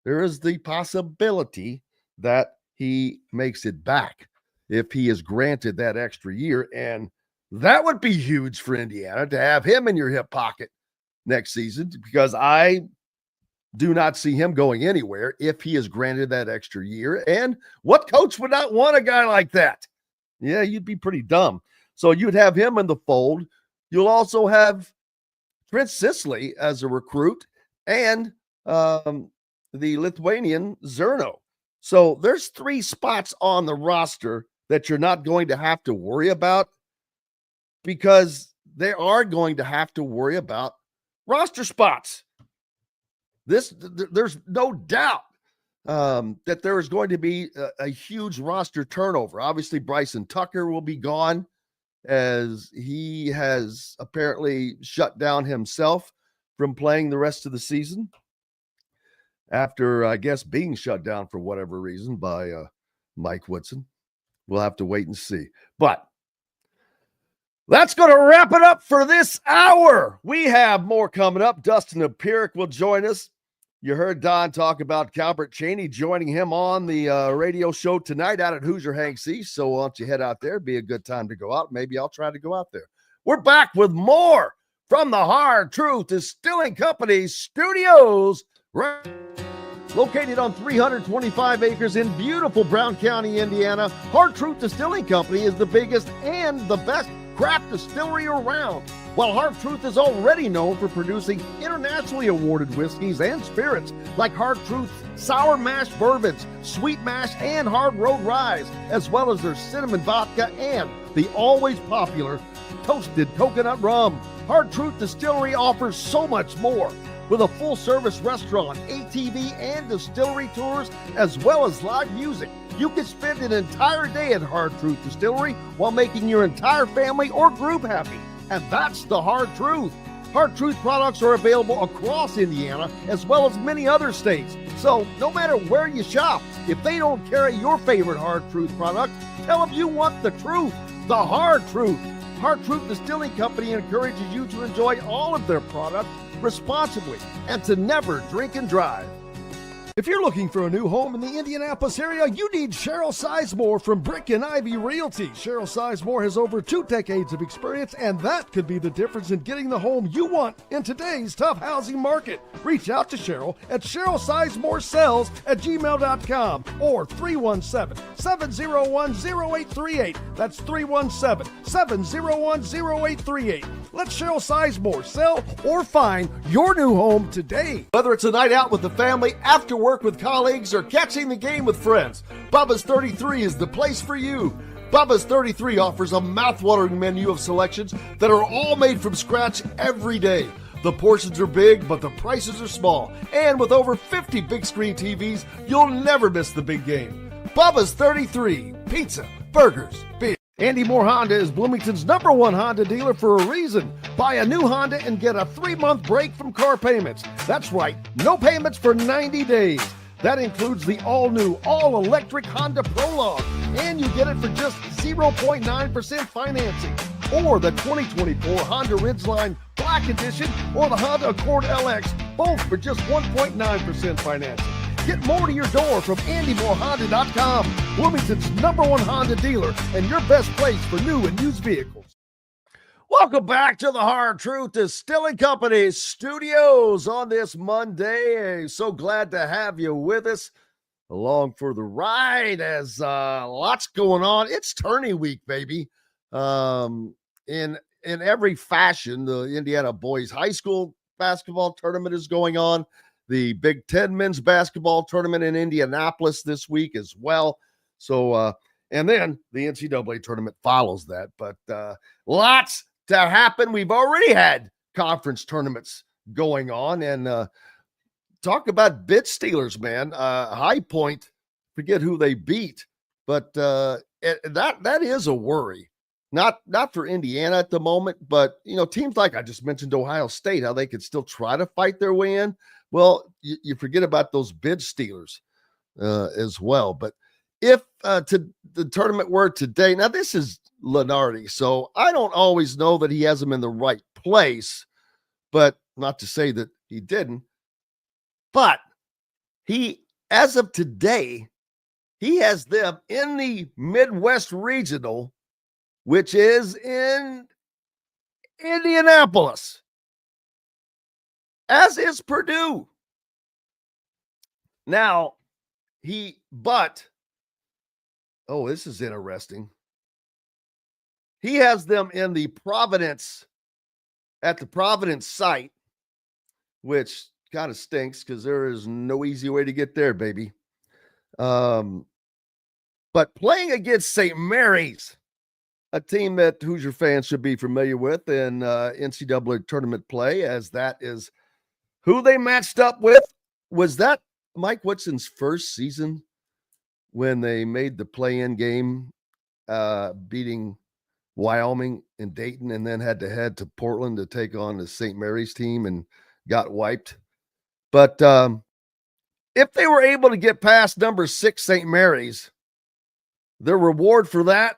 There is the possibility that he makes it back if he is granted that extra year. And that would be huge for Indiana to have him in your hip pocket next season, because I do not see him going anywhere if he is granted that extra year. And what coach would not want a guy like that? Yeah, you'd be pretty dumb. So you'd have him in the fold. You'll also have Trent Sisley as a recruit and the Lithuanian Zerno. So there's 3 spots on the roster that you're not going to have to worry about, because they are going to have to worry about roster spots. There's no doubt that there is going to be a huge roster turnover. Obviously, Bryson Tucker will be gone, as he has apparently shut down himself from playing the rest of the season after, I guess, being shut down for whatever reason by Mike Whitson. We'll have to wait and see. But that's going to wrap it up for this hour. We have more coming up. Dustin Dopirak will join us. You heard Don talk about Calbert Cheney joining him on the radio show tonight out at Hoosier Hanks East. So why don't you head out there? It'd be a good time to go out. Maybe I'll try to go out there. We're back with more from the Hard Truth Distilling Company studios, located on 325 acres in beautiful Brown County, Indiana. Hard Truth Distilling Company is the biggest and the best craft distillery around. While Hard Truth is already known for producing internationally awarded whiskeys and spirits like Hard Truth's sour mash bourbons, sweet mash, and hard road ryes, as well as their cinnamon vodka and the always popular toasted coconut rum. Hard Truth Distillery offers so much more. With a full-service restaurant, ATV, and distillery tours, as well as live music, you can spend an entire day at Hard Truth Distillery while making your entire family or group happy. And that's the Hard Truth. Hard Truth products are available across Indiana, as well as many other states. So no matter where you shop, if they don't carry your favorite Hard Truth product, tell them you want the truth, the Hard Truth. Hard Truth Distilling Company encourages you to enjoy all of their products responsibly and to never drink and drive. If you're looking for a new home in the Indianapolis area, you need Cheryl Sizemore from Brick and Ivy Realty. Cheryl Sizemore has over 2 decades of experience, and that could be the difference in getting the home you want in today's tough housing market. Reach out to Cheryl at CherylSizemore@gmail.com or 317-701-0838. That's 317-701-0838. Let Cheryl Sizemore sell or find your new home today. Whether it's a night out with the family, after work with colleagues, or catching the game with friends, Bubba's 33 is the place for you. Bubba's 33 offers a mouthwatering menu of selections that are all made from scratch every day. The portions are big, but the prices are small. And with over 50 big screen TVs, you'll never miss the big game. Bubba's 33, pizza, burgers, beer. Andy Moore Honda is Bloomington's #1 Honda dealer for a reason. Buy a new Honda and get a 3-month break from car payments. That's right, no payments for 90 days. That includes the all-new, all-electric Honda Prologue, and you get it for just 0.9% financing. Or the 2024 Honda Ridgeline Black Edition or the Honda Accord LX, both for just 1.9% financing. Get more to your door from AndyMooreHonda.com, Bloomington's #1 Honda dealer and your best place for new and used vehicles. Welcome back to the Hard Truth Distilling Company studios on this Monday. So glad to have you with us along for the ride as lots going on. It's tourney week, baby. In every fashion, the Indiana boys high school basketball tournament is going on. The Big Ten men's basketball tournament in Indianapolis this week as well. So, and then the NCAA tournament follows that. But lots to happen. We've already had conference tournaments going on, and talk about bid stealers, man. High Point, forget who they beat, but that is a worry. Not for Indiana at the moment, but teams like I just mentioned, Ohio State, how they could still try to fight their way in. Well, you forget about those bid stealers as well. But if to the tournament were today, now this is Lenardi, so I don't always know that he has them in the right place, but not to say that he didn't. But he, as of today, he has them in the Midwest Regional, which is in Indianapolis, as is Purdue. Now, this is interesting. He has them in the Providence, at the Providence site, which kind of stinks because there is no easy way to get there, baby. But playing against St. Mary's, a team that Hoosier fans should be familiar with in NCAA tournament play, as that is who they matched up with. Was that Mike Woodson's first season when they made the play-in game, beating Wyoming and Dayton, and then had to head to Portland to take on the St. Mary's team and got wiped? But if they were able to get past number 6 St. Mary's, the reward for that,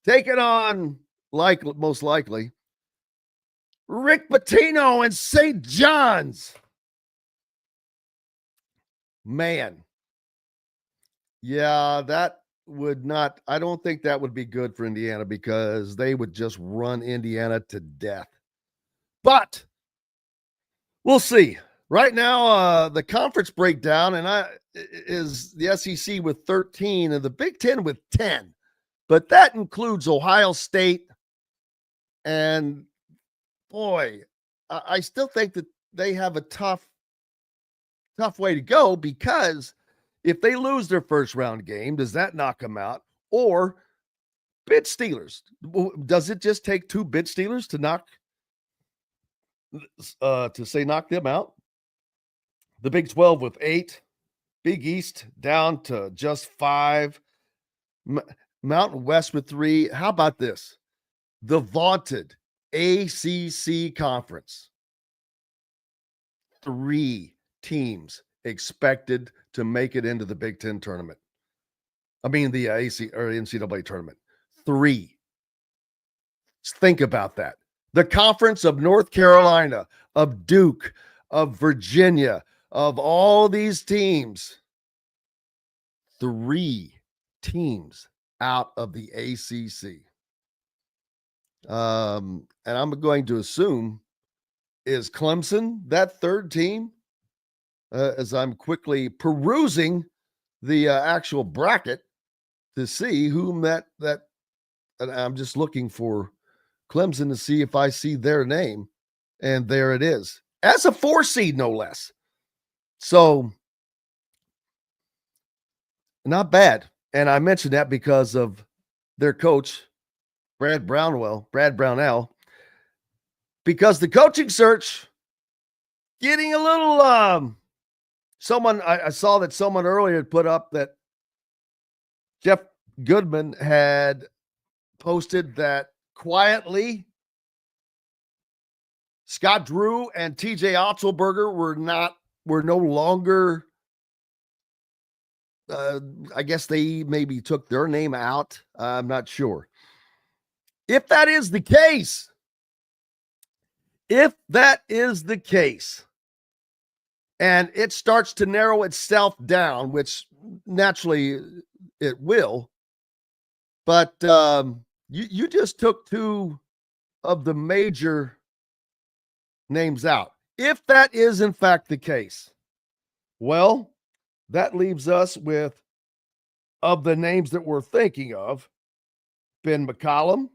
take it on, most likely, Rick Pitino and St. John's. Man. Yeah, that would not, I don't think that would be good for Indiana, because they would just run Indiana to death. But we'll see. Right now, the conference breakdown is the SEC with 13 and the Big Ten with 10. But that includes Ohio State. And boy, I still think that they have a tough way to go, because if they lose their first round game, does that knock them out? Or bid stealers? Does it just take 2 bid stealers to knock them out? The Big 12 with 8, Big East down to just 5, Mountain West with 3. How about this? The vaunted ACC conference. 3 teams expected to make it into the Big Ten tournament. I mean, the NCAA tournament. 3. Think about that. The conference of North Carolina, of Duke, of Virginia, of all these teams. 3 teams out of the ACC. And I'm going to assume, is Clemson that 3rd team? As I'm quickly perusing the actual bracket to see whom that and I'm just looking for Clemson to see if I see their name, and there it is, as a 4 seed, no less. So not bad. And I mentioned that because of their coach, Brad Brownell, because the coaching search getting a little, I saw that someone earlier had put up that Jeff Goodman had posted that quietly Scott Drew and TJ Otzelberger were no longer, I guess they maybe took their name out. I'm not sure. If that is the case, and it starts to narrow itself down, which naturally it will. But you just took two of the major names out. If that is in fact the case, well, that leaves us with, of the names that we're thinking of, Ben McCollum,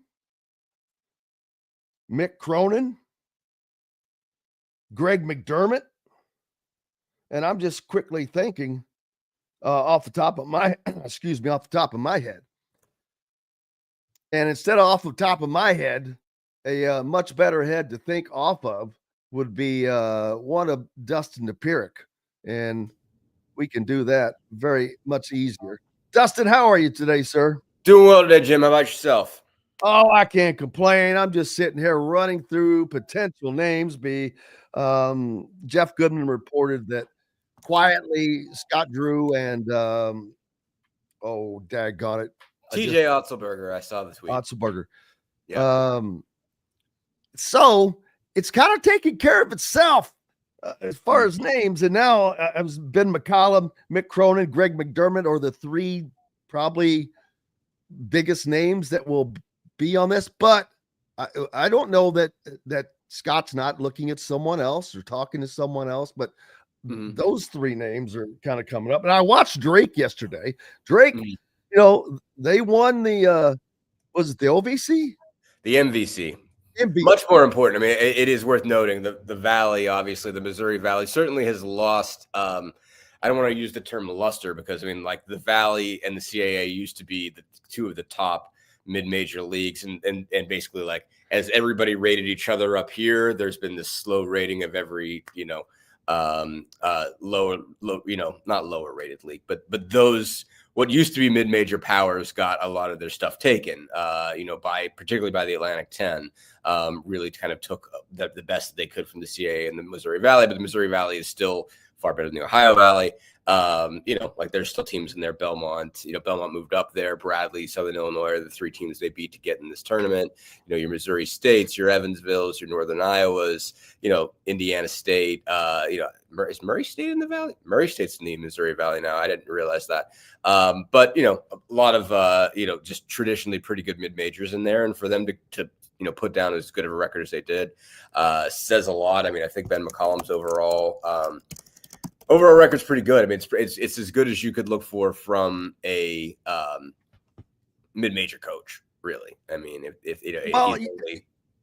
Mick Cronin, Greg McDermott, and I'm just quickly thinking off the top of my head. And instead of off the top of my head, a much better head to think off of would be one of Dustin Dopirak, and we can do that very much easier. Dustin, how are you today, sir? Doing well today, Jim. How about yourself? Oh, I can't complain. I'm just sitting here running through potential names. Jeff Goodman reported that quietly Scott Drew and daggone it, TJ Otzelberger. I saw the tweet. Otzelberger. Yeah. So it's kind of taking care of itself as far as names. And now Ben McCollum, Mick Cronin, Greg McDermott are the three probably biggest names that will be on this. But I don't know that Scott's not looking at someone else or talking to someone else. But those three names are kind of coming up. And I watched Drake yesterday. Drake, they won the was it the OVC? The MVC. Much more important. I mean, it is worth noting the Valley, obviously, the Missouri Valley certainly has lost. I don't want to use the term luster because, I mean, like the Valley and the CAA used to be the two of the top mid-major leagues. And basically, like, as everybody rated each other up here, there's been this slow rating of every, not lower rated league, but those, what used to be mid-major powers got a lot of their stuff taken, particularly by the Atlantic 10, really kind of took the best that they could from the CAA and the Missouri Valley, but the Missouri Valley is still far better than the Ohio Valley. There's still teams in there. Belmont moved up there. Bradley, Southern Illinois are the three teams they beat to get in this tournament. Your Missouri States, your Evansvilles, your Northern Iowas, Indiana State, is Murray State in the Valley? Murray State's in the Missouri Valley now. I didn't realize that. But a lot of, just traditionally pretty good mid-majors in there. And for them to put down as good of a record as they did, says a lot. I mean, I think Ben McCollum's overall record's pretty good. I mean, it's as good as you could look for from a mid-major coach, really. I mean, if he's only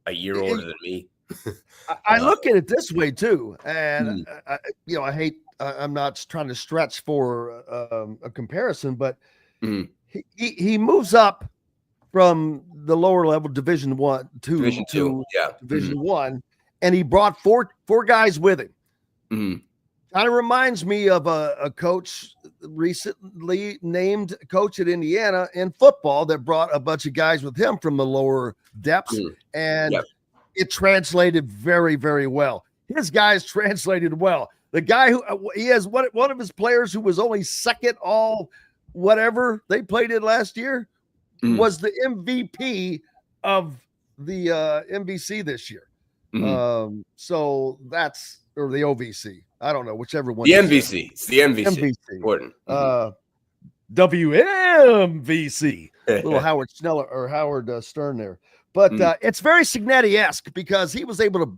a year older than me. I look at it this way too, and I hate. I'm not trying to stretch for a comparison, but he moves up from the lower level Division One to Division One, and he brought four guys with him. Kind of reminds me of a coach recently named coach at Indiana in football that brought a bunch of guys with him from the lower depths, and it translated very, very well. His guys translated well. The guy who he has one of his players who was only second all whatever they played in last year was the MVP of the MVC this year. So that's, or the OVC. I don't know, whichever one. The MVC. It's the MVC. Important. WMVC. Little Howard Schneller or Howard Stern there. But it's very Signetti-esque because he was able to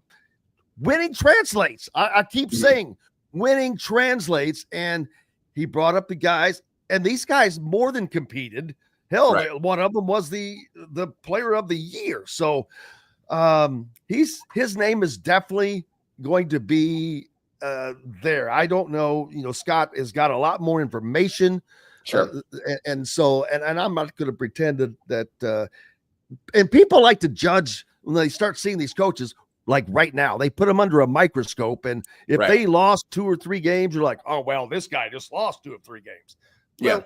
winning translates. I keep saying winning translates, and he brought up the guys, and these guys more than competed. Hell, one of them was the player of the year. So his name is definitely going to be there. I don't know. Scott has got a lot more information. Sure. And I'm not going to pretend that and people like to judge when they start seeing these coaches. Like right now, they put them under a microscope, and if they lost 2 or 3 games, you're like, oh well, this guy just lost 2 or 3 games. Well,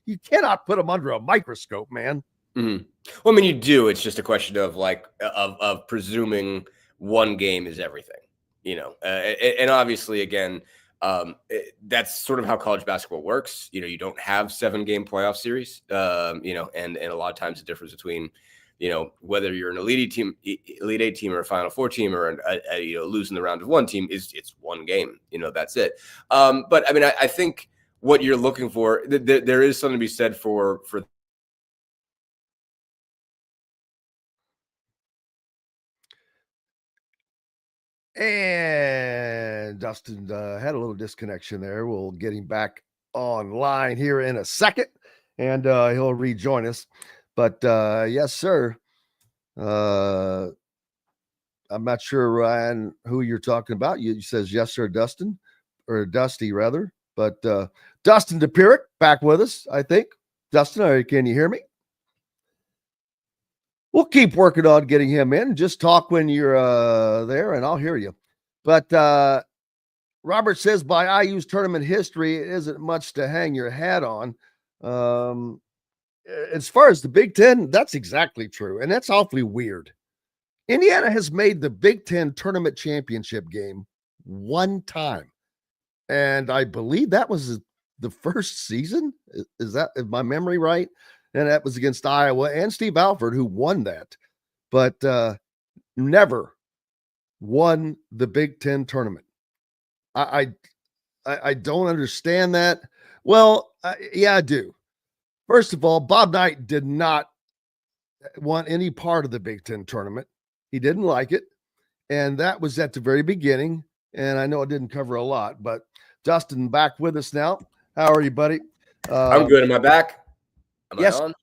you cannot put them under a microscope, man. Well, I mean, you do. It's just a question of of presuming one game is everything, and obviously, again, that's sort of how college basketball works. You don't have 7-game playoff series, and a lot of times the difference between whether you're an Elite Eight team or a Final Four team or losing the round of one team it's one game. That's it. But I mean, I think what you're looking for, there is something to be said for. And Dustin had a little disconnection there. We'll get him back online here in a second, and he'll rejoin us. But yes, sir. I'm not sure, Ryan, who you're talking about. You says yes, sir, Dustin, or Dusty rather. But Dustin Dopirak back with us, I think. Dustin, can you hear me? We'll keep working on getting him in. Just talk when you're there, and I'll hear you. But Robert says, by IU's tournament history, it isn't much to hang your hat on. As far as the Big Ten, that's exactly true, and that's awfully weird. Indiana has made the Big Ten tournament championship game one time, and I believe that was the first season. Is my memory right? And that was against Iowa and Steve Alford, who won that, but never won the Big Ten tournament. I don't understand that. Well, yeah, I do. First of all, Bob Knight did not want any part of the Big Ten tournament. He didn't like it, and that was at the very beginning. And I know it didn't cover a lot, but Dustin back with us now. How are you, buddy? I'm good. Am I back? Am yes. I on?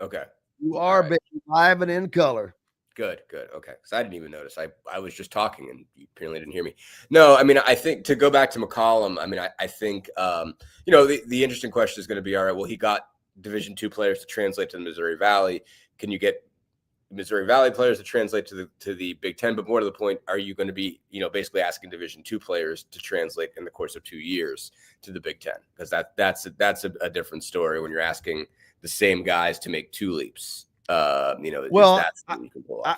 Okay. You are right. Live and in color. Good. Okay. Because I didn't even notice. I was just talking and you apparently didn't hear me. No, I mean, I think to go back to McCollum, I mean, I think, the interesting question is going to be, all right, well, he got Division II players to translate to the Missouri Valley. Can you get Missouri Valley players to translate to the Big Ten? But more to the point, are you going to be, basically asking Division II players to translate in the course of 2 years to the Big Ten? Because that's a different story when you're asking the same guys to make two leaps. Well,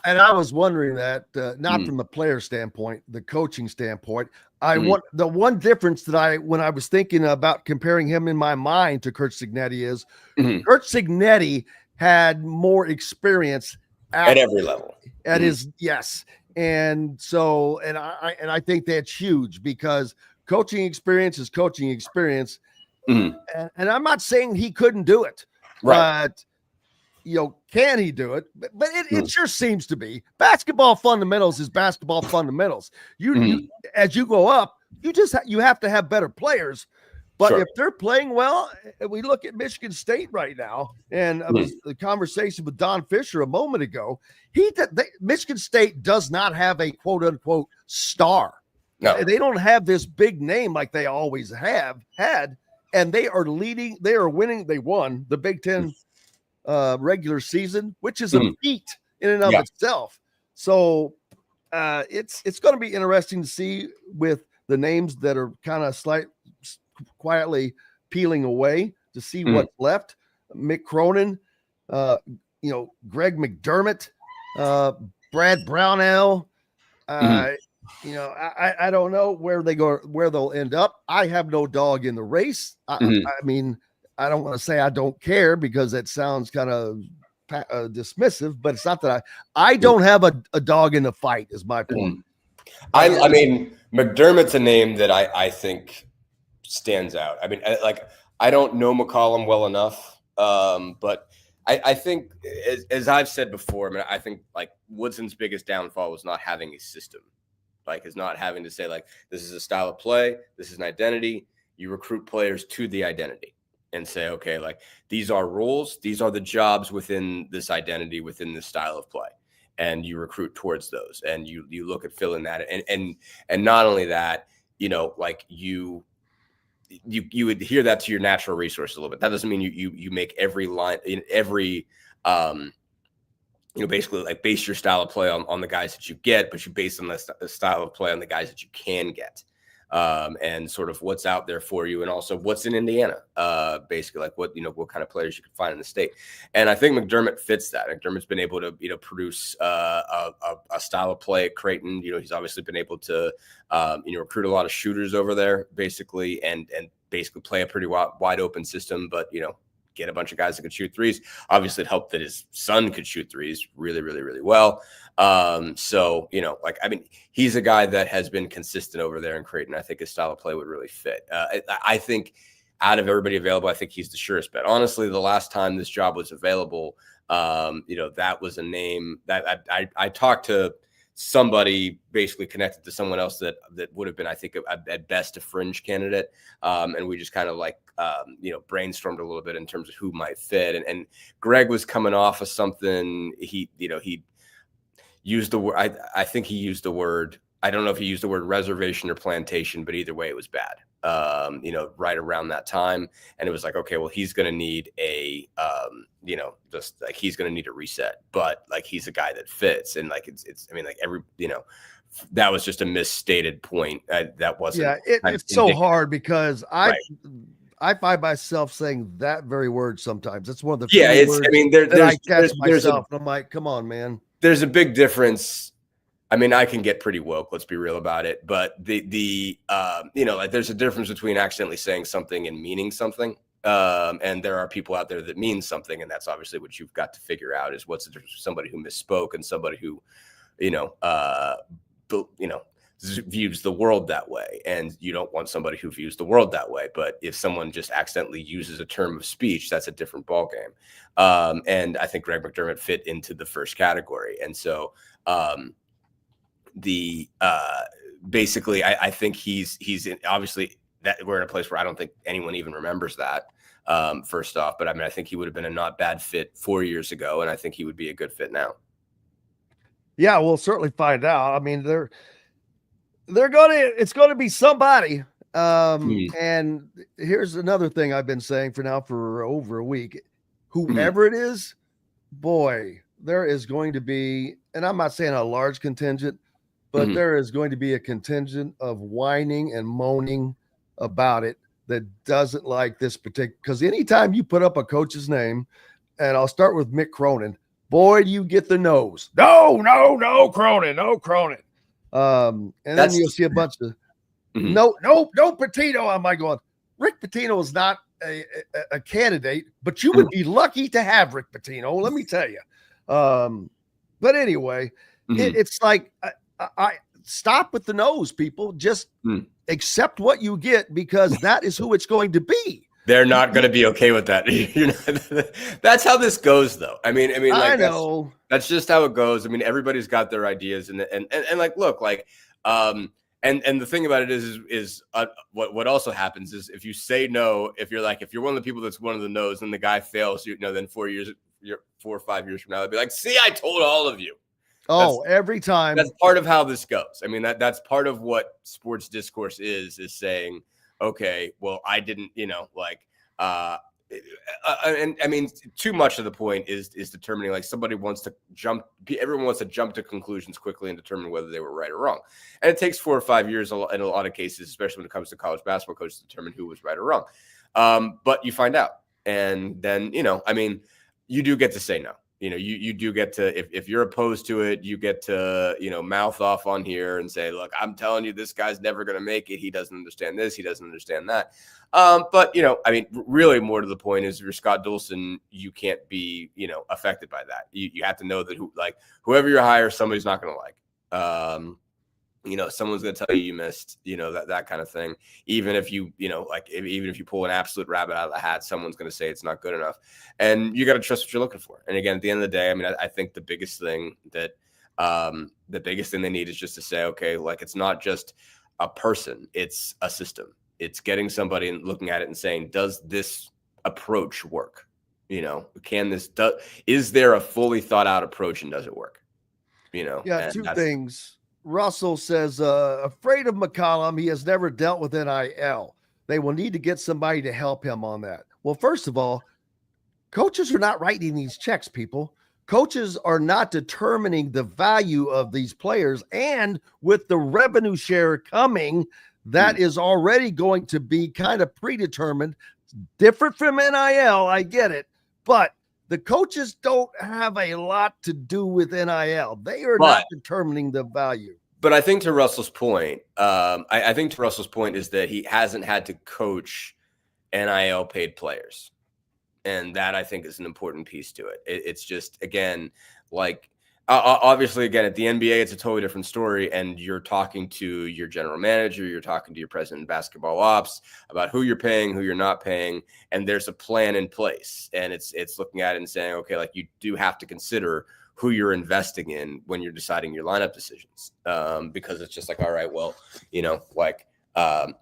and I was wondering that not from the player standpoint, the coaching standpoint. Want the one difference that when I was thinking about comparing him in my mind to Curt Cignetti is Curt Cignetti had more experience at every level. At his and so I think that's huge because coaching experience is coaching experience, and I'm not saying he couldn't do it, right. But can he do it? But it sure seems to be. Basketball fundamentals is basketball fundamentals. You as you go up, you have to have better players. But if they're playing well, we look at Michigan State right now, and the conversation with Don Fischer a moment ago. Michigan State does not have a quote unquote star. No. They don't have this big name like they always have had, and they are leading. They are winning. They won the Big Ten regular season, which is a feat in and of itself. So it's going to be interesting to see with the names that are kind of quietly peeling away to see what's left. Mick Cronin, Greg McDermott, Brad Brownell. I don't know where they'll end up. I have no dog in the race. I mean, I don't want to say I don't care because that sounds kind of dismissive, but it's not that I don't have a dog in the fight is my point. I mean, McDermott's a name that I think stands out. I mean, I don't know McCollum well enough, but I think as I've said before, I mean, I think Woodson's biggest downfall was not having a system, is not having to say this is a style of play, this is an identity. You recruit players to the identity. And say, okay, these are rules, these are the jobs within this identity, within this style of play, and you recruit towards those, and you look at filling that, and not only that, you would adhere that to your natural resources a little bit. That doesn't mean you make every line in every basically base your style of play on the guys that you get, but you base on the style of play on the guys that you can get. And sort of what's out there for you, and also what's in Indiana, basically what kind of players you can find in the state. And I think McDermott fits that. McDermott's been able to produce a style of play at Creighton. He's obviously been able to recruit a lot of shooters over there, basically, and basically play a pretty wide open system. But get a bunch of guys that could shoot threes. Obviously, it helped that his son could shoot threes really, really, really well. So, like, I mean, he's a guy that has been consistent over there in Creighton. I think his style of play would really fit. I think out of everybody available, I think he's the surest bet. Honestly, the last time this job was available, that was a name that I talked to somebody basically connected to someone else that would have been, I think, at best a fringe candidate. And we just kind of like, brainstormed a little bit in terms of who might fit. And Greg was coming off of something. He used the word, I think he used the word, I don't know if he used the word reservation or plantation, but either way it was bad, right around that time. And it was like, okay, well, he's going to need a, just like, he's going to need a reset, but like, he's a guy that fits. And like, it's, I mean, like that was just a misstated point. That wasn't. Yeah. It's so hard because I find myself saying that very word sometimes. It's one of the few words I mean, I catch myself. And I'm like, come on, man. There's a big difference. I mean, I can get pretty woke, let's be real about it. But like there's a difference between accidentally saying something and meaning something. And there are people out there that mean something. And that's obviously what you've got to figure out is what's the difference between somebody who misspoke and somebody who, views the world that way. And you don't want somebody who views the world that way. But if someone just accidentally uses a term of speech, that's a different ballgame. And I think Greg McDermott fit into the first category. And so, basically I think he's in, obviously that we're in a place where I don't think anyone even remembers that, first off, but I mean, I think he would have been a not bad fit 4 years ago. And I think he would be a good fit now. Yeah, we'll certainly find out. I mean, it's going to be somebody. And here's another thing I've been saying for over a week, whoever it is, boy, there is going to be, and I'm not saying a large contingent, but there is going to be a contingent of whining and moaning about it that doesn't like this particular, because anytime you put up a coach's name, and I'll start with Mick Cronin, boy, you get the nose. No, Cronin, no Cronin. And then you'll see a bunch of no Pitino. I'm like going, Rick Pitino is not a candidate, but you would be lucky to have Rick Pitino, let me tell you. But anyway, it's like, I stop with the nose, people. Just accept what you get because that is who it's going to be. They're not going to be okay with that. That's how this goes, though. I mean, like, I know that's just how it goes. I mean, everybody's got their ideas, and like, look, like, and the thing about it is what also happens is if you say no, if you're one of the people that's one of the no's, and the guy fails, then 4 or 5 years from now, they'll be like, see, I told all of you. Every time. That's part of how this goes. I mean, that's part of what sports discourse is saying, okay, well, I didn't, and I mean, too much of the point is determining, like, everyone wants to jump to conclusions quickly and determine whether they were right or wrong. And it takes 4 or 5 years in a lot of cases, especially when it comes to college basketball coaches, to determine who was right or wrong. But you find out. And then, I mean, you do get to say no. You do get to, if you're opposed to it, you get to, mouth off on here and say, look, I'm telling you, this guy's never going to make it. He doesn't understand this. He doesn't understand that. But, I mean, really more to the point is if you're Scott Dolson, you can't be, affected by that. You have to know that whoever you hire, somebody's not going to like. Someone's going to tell you missed, that kind of thing. Even if you, even if you pull an absolute rabbit out of the hat, someone's going to say it's not good enough. And you got to trust what you're looking for. And again, at the end of the day, I mean, I think the biggest thing they need is just to say, okay, like, it's not just a person, it's a system. It's getting somebody and looking at it and saying, does this approach work? Is there a fully thought out approach and does it work? Yeah, two things. Russell says, afraid of McCollum. He has never dealt with NIL. They will need to get somebody to help him on that. Well, first of all, coaches are not writing these checks, people. Coaches are not determining the value of these players. And with the revenue share coming, that is already going to be kind of predetermined. Different from NIL, I get it. But the coaches don't have a lot to do with NIL. They are not determining the value. But I think to Russell's point, I think to Russell's point is that he hasn't had to coach NIL paid players. And that, I think, is an important piece to it. It's just, again, like, obviously, again, at the NBA, it's a totally different story. And you're talking to your general manager, you're talking to your president of basketball ops about who you're paying, who you're not paying. And there's a plan in place. And it's looking at it and saying, okay, like, you do have to consider who you're investing in when you're deciding your lineup decisions. Because it's just like, all right, well, you know, like,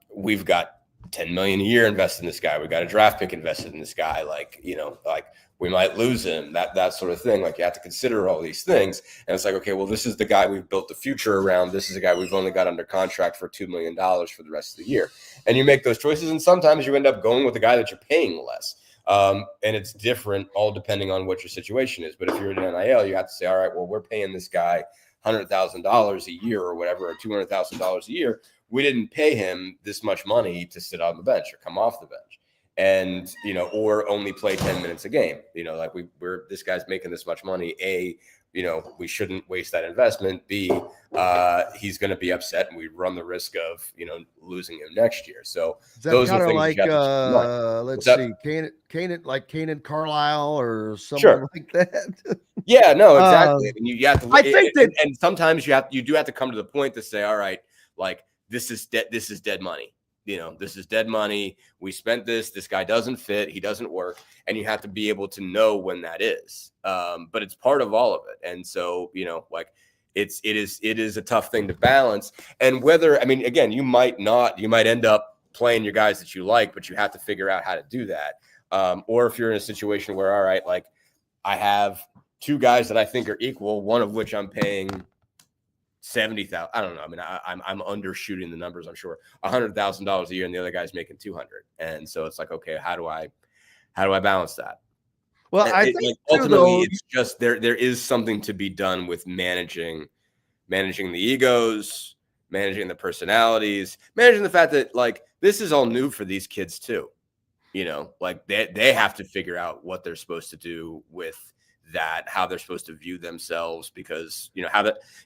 we've got $10 million a year invested in this guy. We got a draft pick invested in this guy. Like, you know, like, we might lose him, that sort of thing. Like, you have to consider all these things. And it's like, okay, well, this is the guy we've built the future around. This is a guy we've only got under contract for $2 million for the rest of the year. And you make those choices. And sometimes you end up going with the guy that you're paying less. And it's different all depending on what your situation is. But if you're in NIL, you have to say, all right, well, we're paying this guy $100,000 a year or whatever, or $200,000 a year. We didn't pay him this much money to sit on the bench or come off the bench. And, you know, or only play 10 minutes a game. You know, like, this guy's making this much money. A, you know, we shouldn't waste that investment. B, he's going to be upset, and we run the risk of, you know, losing him next year. So those are things like, let's see, Kanan Carlisle or someone like that. Yeah, no, exactly. And you have to. I think that, and sometimes you do have to come to the point to say, all right, like, this is dead money. You know, this is dead money. We spent this. This guy doesn't fit. He doesn't work. And you have to be able to know when that is. But it's part of all of it. And so, you know, like, it is a tough thing to balance. And whether, I mean, again, you might end up playing your guys that you like, but you have to figure out how to do that. Or if you're in a situation where, all right, like, I have two guys that I think are equal, one of which I'm paying $70,000. I don't know. I mean, I'm undershooting the numbers. I'm sure $100,000 a year, and the other guy's making $200,000. And so it's like, okay, how do I balance that? Well, I think like, ultimately it's just there is something to be done with managing the egos, managing the personalities, managing the fact that, like, this is all new for these kids too. You know, like, they have to figure out what they're supposed to do with that, how they're supposed to view themselves, because, you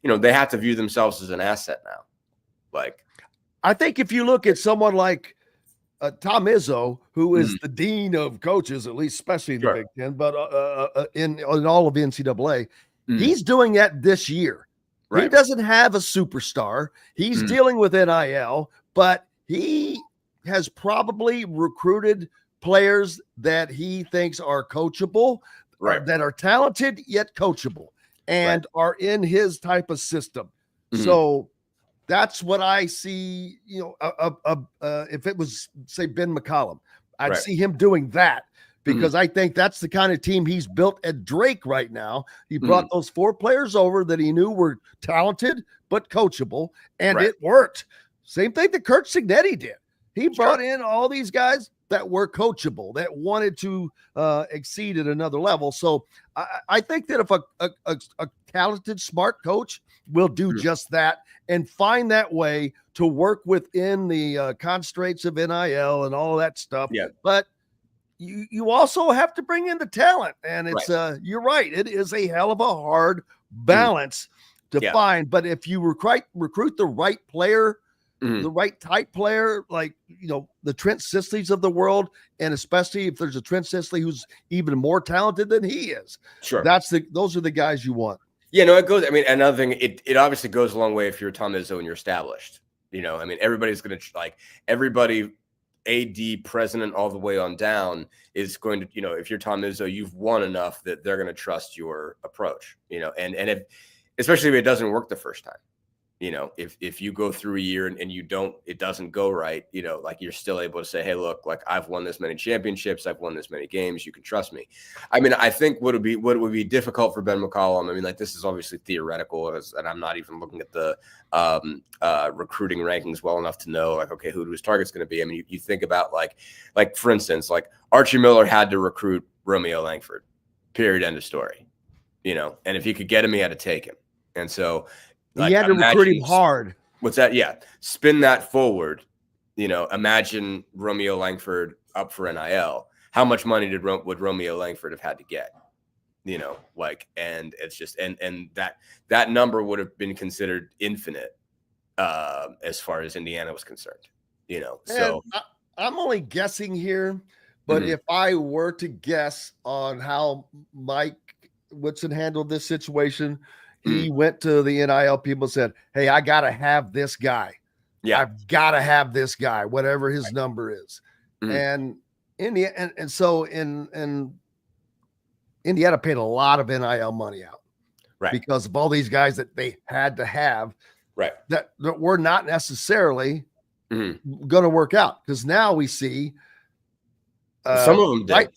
know, they have to view themselves as an asset now. Like, I think if you look at someone like Tom Izzo, who is the dean of coaches, at least especially in the Big Ten, but in all of NCAA, he's doing that this year. Right. He doesn't have a superstar. He's dealing with NIL, but he has probably recruited players that he thinks are coachable, that are talented yet coachable, and are in his type of system. So that's what I see. You know, if it was, say, Ben McCollum, I'd see him doing that, because I think that's the kind of team he's built at Drake right now. He brought those 4 players over that he knew were talented but coachable, and it worked. Same thing that Kurt Signetti did. He brought in all these guys that were coachable, that wanted to exceed at another level. So I think that if a talented, smart coach will do just that and find that way to work within the constraints of NIL and all of that stuff. Yeah. But you also have to bring in the talent. And it's you're right. It is a hell of a hard balance to find. But if you recruit the right player, the right type player, like, you know, the Trent Sisleys of the world, and especially if there's a Trent Sisley who's even more talented than he is. Sure. Those are the guys you want. Yeah, no, it goes. I mean, another thing, it obviously goes a long way if you're Tom Izzo and you're established. You know, I mean, everybody's going to, like, everybody, AD, president, all the way on down is going to, you know, if you're Tom Izzo, you've won enough that they're going to trust your approach, you know, and if, especially if it doesn't work the first time. You know, if you go through a year and it doesn't go right, you know, like, you're still able to say, hey, look, like, I've won this many championships, I've won this many games, you can trust me. I mean, I think what would be difficult for Ben McCollum, I mean, like, this is obviously theoretical, and I'm not even looking at the recruiting rankings well enough to know, like, okay, who his target's going to be. I mean, you think about, like for instance, like, Archie Miller had to recruit Romeo Langford, period, end of story, you know, and if he could get him, he had to take him. And so, like, he had to recruit him hard. What's that? Yeah. Spin that forward. You know, imagine Romeo Langford up for NIL. How much money would Romeo Langford have had to get? You know, like, and it's just, and that number would have been considered infinite as far as Indiana was concerned, you know. So I'm only guessing here, But if I were to guess on how Mike Woodson handled this situation, he went to the NIL people and said, "Hey, I got to have this guy. Yeah, I've got to have this guy, whatever his number is." And Indiana, and so in Indiana paid a lot of NIL money out, right, because of all these guys that they had to have, right, that were not necessarily going to work out. Because now we see some of them did.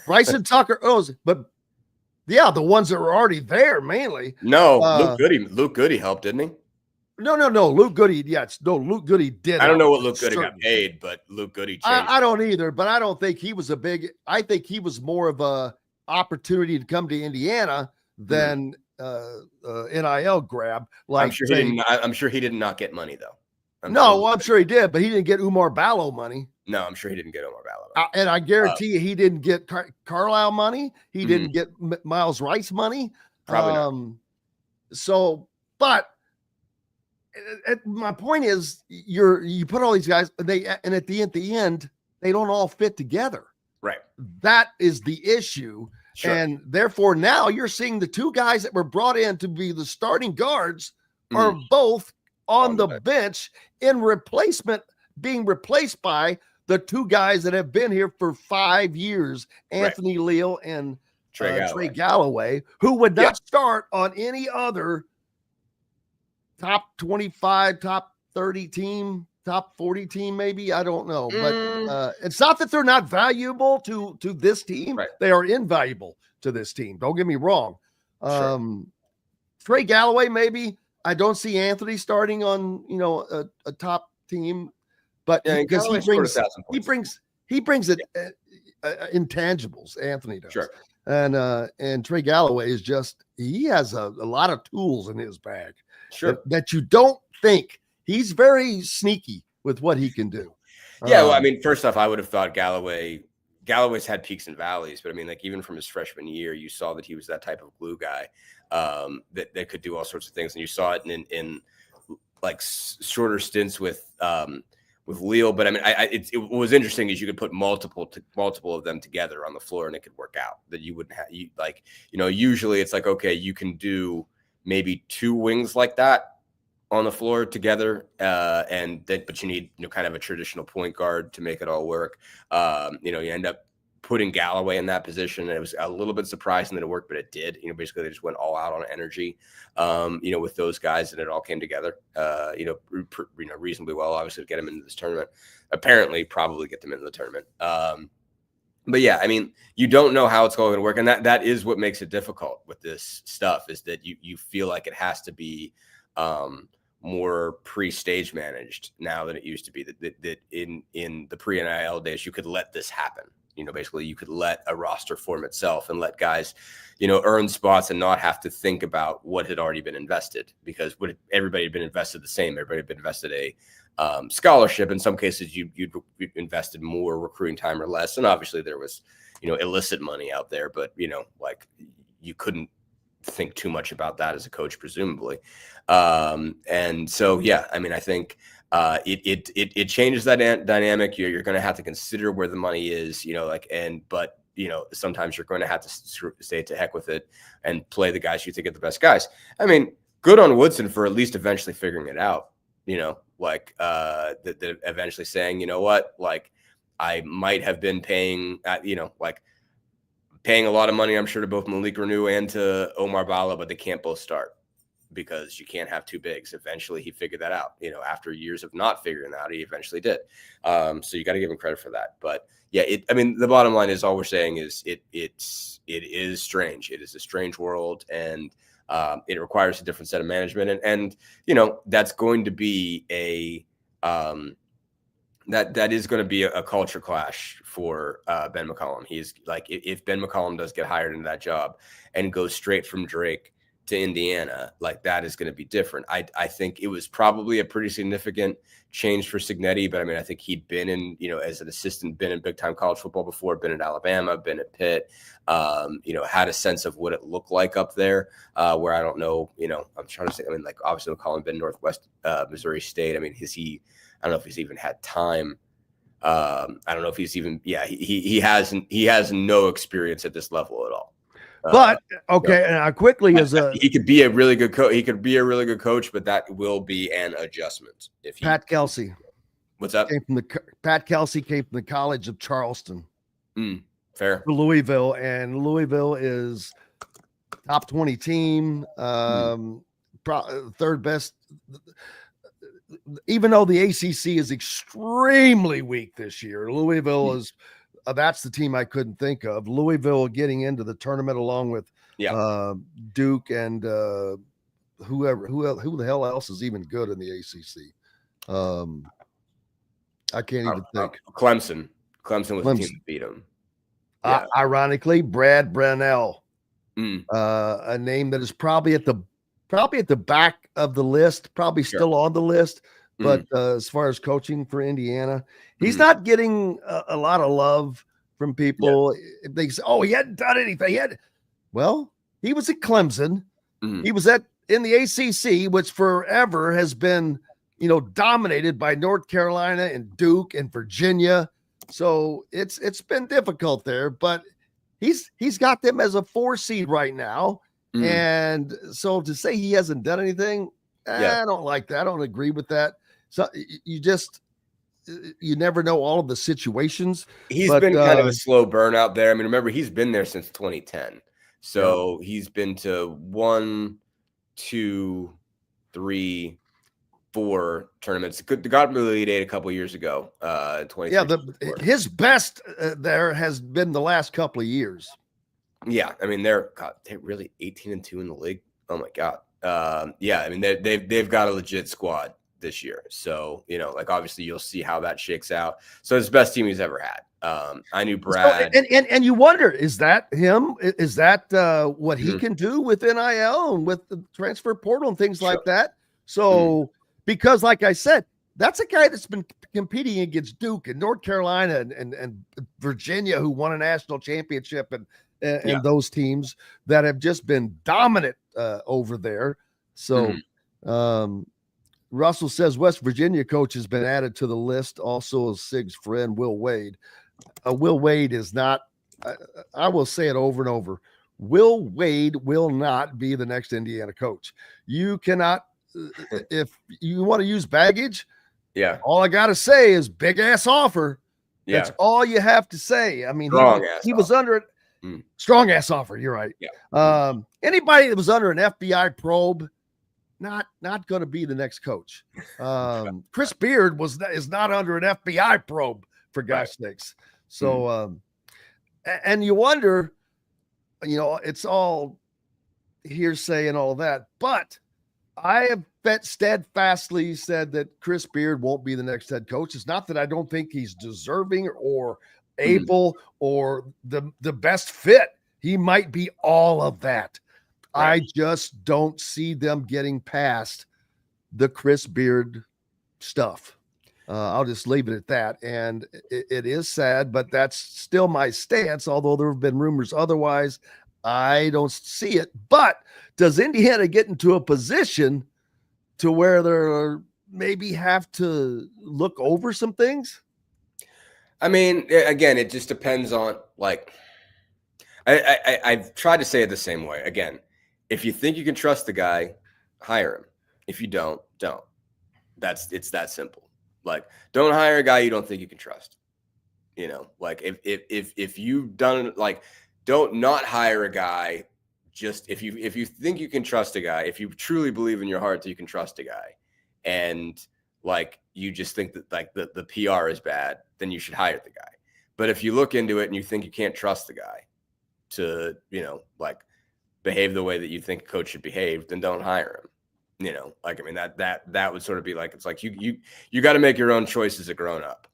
Bryson Tucker, but yeah, the ones that were already there mainly. No, Luke Goody helped, didn't he? No. Luke Goody, Luke Goody did. I don't know what Luke Goody got paid, but Luke Goody changed. I don't either, but I don't think he was I think he was more of a opportunity to come to Indiana than NIL grab. Like I'm sure he did not get money though. I'm sure he did, but he didn't get Umar Ballo money. No, I'm sure he didn't get Umar Ballo. And I guarantee you, he didn't get Carlisle money. He didn't get Miles Rice money. Probably not. So, but my point is, you put all these guys, and at the end, they don't all fit together. Right. That is the issue. Sure. And therefore, now you're seeing the two guys that were brought in to be the starting guards are both on the bench being replaced by the two guys that have been here for 5 years, Anthony Leal and Trey Galloway, who would not start on any other top 25, top 30 team, top 40 team, maybe. I don't know. But it's not that they're not valuable to this team. Right. They are invaluable to this team. Don't get me wrong. Trey Galloway, maybe. I don't see Anthony starting on, a top team, but because he brings it intangibles. Anthony does. Sure. And Trey Galloway is he has a lot of tools in his bag. Sure. That you don't think. He's very sneaky with what he can do. Yeah. Well, I mean, first off, I would have thought Galloway's had peaks and valleys, but I mean, like even from his freshman year, you saw that he was that type of glue guy that could do all sorts of things. And you saw it in like shorter stints with Leal. But I mean, it was interesting is you could put multiple of them together on the floor and it could work out. That you wouldn't have usually it's like, okay, you can do maybe two wings like that on the floor together, but you need kind of a traditional point guard to make it all work. You end up putting Galloway in that position, and it was a little bit surprising that it worked, but it did. Basically they just went all out on energy. With those guys, and it all came together. Reasonably well, obviously, to get them into this tournament. Apparently, probably get them into the tournament. But yeah, I mean, you don't know how it's going to work, and that is what makes it difficult with this stuff. Is that you feel like it has to be more pre-stage managed now than it used to be. That in the pre-NIL days, you could let this happen. Basically, you could let a roster form itself and let guys, earn spots and not have to think about what had already been invested, because everybody had been invested the same. Everybody had been invested a scholarship. In some cases, you'd invested more recruiting time or less. And obviously there was, illicit money out there, but, you couldn't think too much about that as a coach, presumably. And so, yeah, I mean, I think it changes that dynamic. You're going to have to consider where the money is, but sometimes you're going to have to say to heck with it and play the guys you think are the best guys. I mean, good on Woodson for at least eventually figuring it out, that eventually saying, you know what, I might have been paying, paying a lot of money, I'm sure, to both Malik Renew and to Omar Bala, but they can't both start because you can't have two bigs. Eventually he figured that out, after years of not figuring that out, he eventually did. So you got to give him credit for that. But yeah, the bottom line is all we're saying is it is strange. It is a strange world, and it requires a different set of management. And that's going to be that is going to be a culture clash for Ben McCollum. He's like, if Ben McCollum does get hired into that job and goes straight from Drake to Indiana, that is going to be different. I think it was probably a pretty significant change for Cignetti, but I mean, I think he'd been in, as an assistant, been in big time college football before, been at Alabama, been at Pitt, had a sense of what it looked like up there, where I don't know, I'm trying to say, I mean, obviously McCollum been Northwest Missouri State. I mean, I don't know if he's even had time I don't know if he's even. Yeah, he has no experience at this level at all. But okay, and quickly as he could be a really good coach. He could be a really good coach, but that will be an adjustment. If Pat Kelsey, what's up? Pat Kelsey came from the College of Charleston. Fair. Louisville, and Louisville is top 20 team, third best. Even though the ACC is extremely weak this year, Louisville is that's the team I couldn't think of. Louisville getting into the tournament along with Duke and who the hell else is even good in the ACC. I can't even think. Clemson was the team that beat them. Yeah. Ironically, Brad Brownell, a name that is probably at the back of the list, probably still on the list. But as far as coaching for Indiana, he's not getting a lot of love from people. If they say, "Oh, he hadn't done anything," he was at Clemson. He was in the ACC, which forever has been, dominated by North Carolina and Duke and Virginia. So it's been difficult there, but he's got them as a 4 seed right now. And so to say he hasn't done anything, I don't like that. I don't agree with that. So you never know all of the situations. He's been kind of a slow burnout there. I mean, remember, he's been there since 2010. So he's been to 1, 2, 3, 4 tournaments. Got to the Elite Eight a couple of years ago. 20. His best there has been the last couple of years. Yeah, I mean they're really 18-2 in the league. Oh my god. I mean they've got a legit squad this year. So obviously you'll see how that shakes out. So it's the best team he's ever had. I knew Brad, and you wonder, is that him? Is that what he can do with NIL and with the transfer portal and things like that? So because, like I said, that's a guy that's been competing against Duke and North Carolina and Virginia, who won a national championship, and those teams that have just been dominant over there. So Russell says West Virginia coach has been added to the list. Also is Sig's friend, Will Wade. Will Wade is not, I will say it over and over, Will Wade will not be the next Indiana coach. You cannot, if you want to use baggage, all I got to say is big ass offer. That's all you have to say. I mean, he was under it. Strong ass offer. You're right. Yeah. Anybody that was under an FBI probe, not going to be the next coach. Chris Beard is not under an FBI probe, for gosh sakes. So, and you wonder, it's all hearsay and all that, but I have steadfastly said that Chris Beard won't be the next head coach. It's not that I don't think he's deserving or able or the best fit. He might be all of that. Right. I just don't see them getting past the Chris Beard stuff. I'll just leave it at that. And it is sad, but that's still my stance. Although there have been rumors otherwise, I don't see it. But does Indiana get into a position to where they're maybe have to look over some things? I mean, again, it just depends on, like, I've tried to say it the same way. Again, if you think you can trust the guy, hire him. If you don't. It's that simple. Like, don't hire a guy you don't think you can trust. Like if you've done, like, don't not hire a guy. Just if you think you can trust a guy, if you truly believe in your heart that you can trust a guy, and like you just think that like the PR is bad, then you should hire the guy. But if you look into it and you think you can't trust the guy to, like behave the way that you think a coach should behave, then don't hire him. Like, I mean, that would sort of be like, it's like you got to make your own choice as a grown up.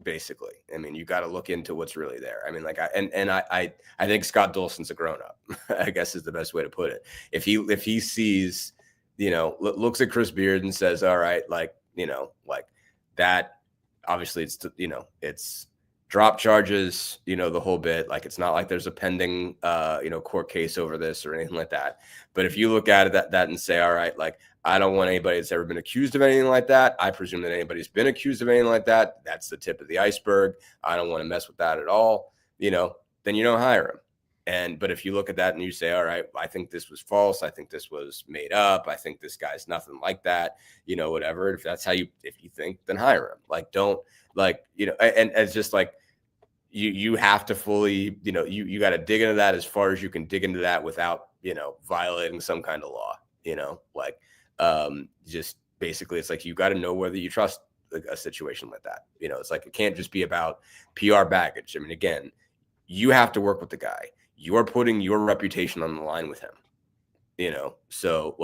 Basically, I mean, you got to look into what's really there. I mean, like, I think Scott Dolson's a grown up, I guess is the best way to put it. If he sees, looks at Chris Beard and says, all right, like, like that, obviously it's drop charges, the whole bit. Like, it's not like there's a pending, court case over this or anything like that. But if you look at it that and say, all right, like, I don't want anybody that's ever been accused of anything like that. I presume that anybody's been accused of anything like that, that's the tip of the iceberg. I don't want to mess with that at all. Then you don't hire him. But if you look at that and you say, all right, I think this was false. I think this was made up. I think this guy's nothing like that, whatever. If that's if you think, then hire him. Don't and it's just like, you have to fully, you got to dig into that as far as you can dig into that without, violating some kind of law, just basically it's like, you got to know whether you trust a situation like that. It's like, it can't just be about PR baggage. I mean, again, you have to work with the guy. You are putting your reputation on the line with him, so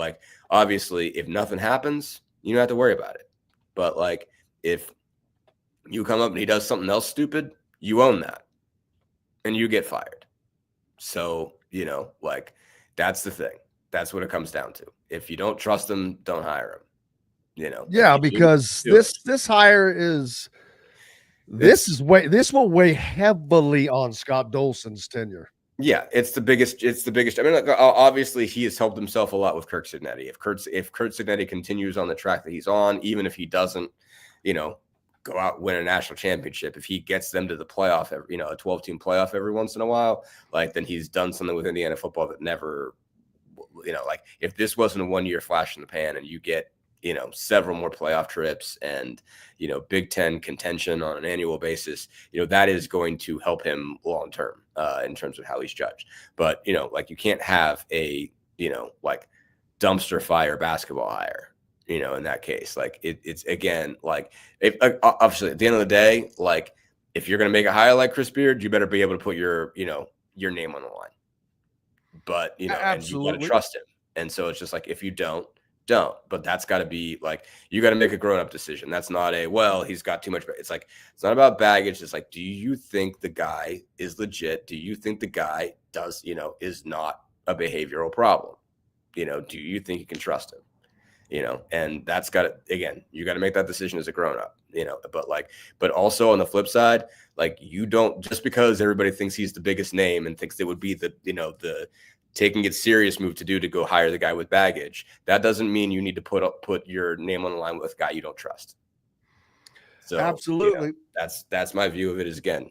obviously if nothing happens, you don't have to worry about it. But if you come up and he does something else stupid, you own that and you get fired. So, that's the thing. That's what it comes down to. If you don't trust him, don't hire him. Yeah, because this hire is this will weigh heavily on Scott Dolson's tenure. Yeah, it's the biggest. I mean, obviously he has helped himself a lot with Kirk Cignetti. If Kurt Cignetti continues on the track that he's on, even if he doesn't, go out and win a national championship, if he gets them to the playoff, a 12-team playoff every once in a while, then he's done something with Indiana football that never, if this wasn't a 1-year flash in the pan and you get, several more playoff trips and, Big Ten contention on an annual basis, that is going to help him long term in terms of how he's judged. But, you can't have a, dumpster fire basketball hire. In that case, it's again, if obviously at the end of the day, if you're going to make a hire like Chris Beard, you better be able to put your name on the line. But, and you got to trust him. And so it's just if you don't. But that's got to be you got to make a grown up decision. That's not he's got too much. It's it's not about baggage. It's do you think the guy is legit? Do you think the guy does, is not a behavioral problem? Do you think you can trust him? And that's got to, again, you got to make that decision as a grown up, but also on the flip side, you don't, just because everybody thinks he's the biggest name and thinks it would be the, the taking it serious move to do to go hire the guy with baggage, that doesn't mean you need to put your name on the line with a guy you don't trust. So absolutely, that's my view of it is, again,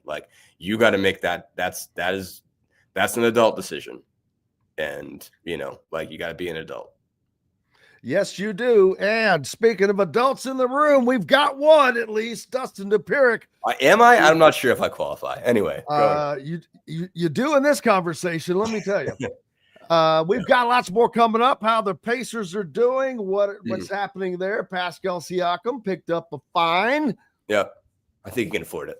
you got to make that's an adult decision. And, you got to be an adult. Yes, you do. And speaking of adults in the room, we've got one at least, Dustin Dopirak. Am I? I'm not sure if I qualify. Anyway, you do in this conversation. Let me tell you, we've got lots more coming up. How the Pacers are doing, what's happening there. Pascal Siakam picked up a fine. Yeah, I think you can afford it.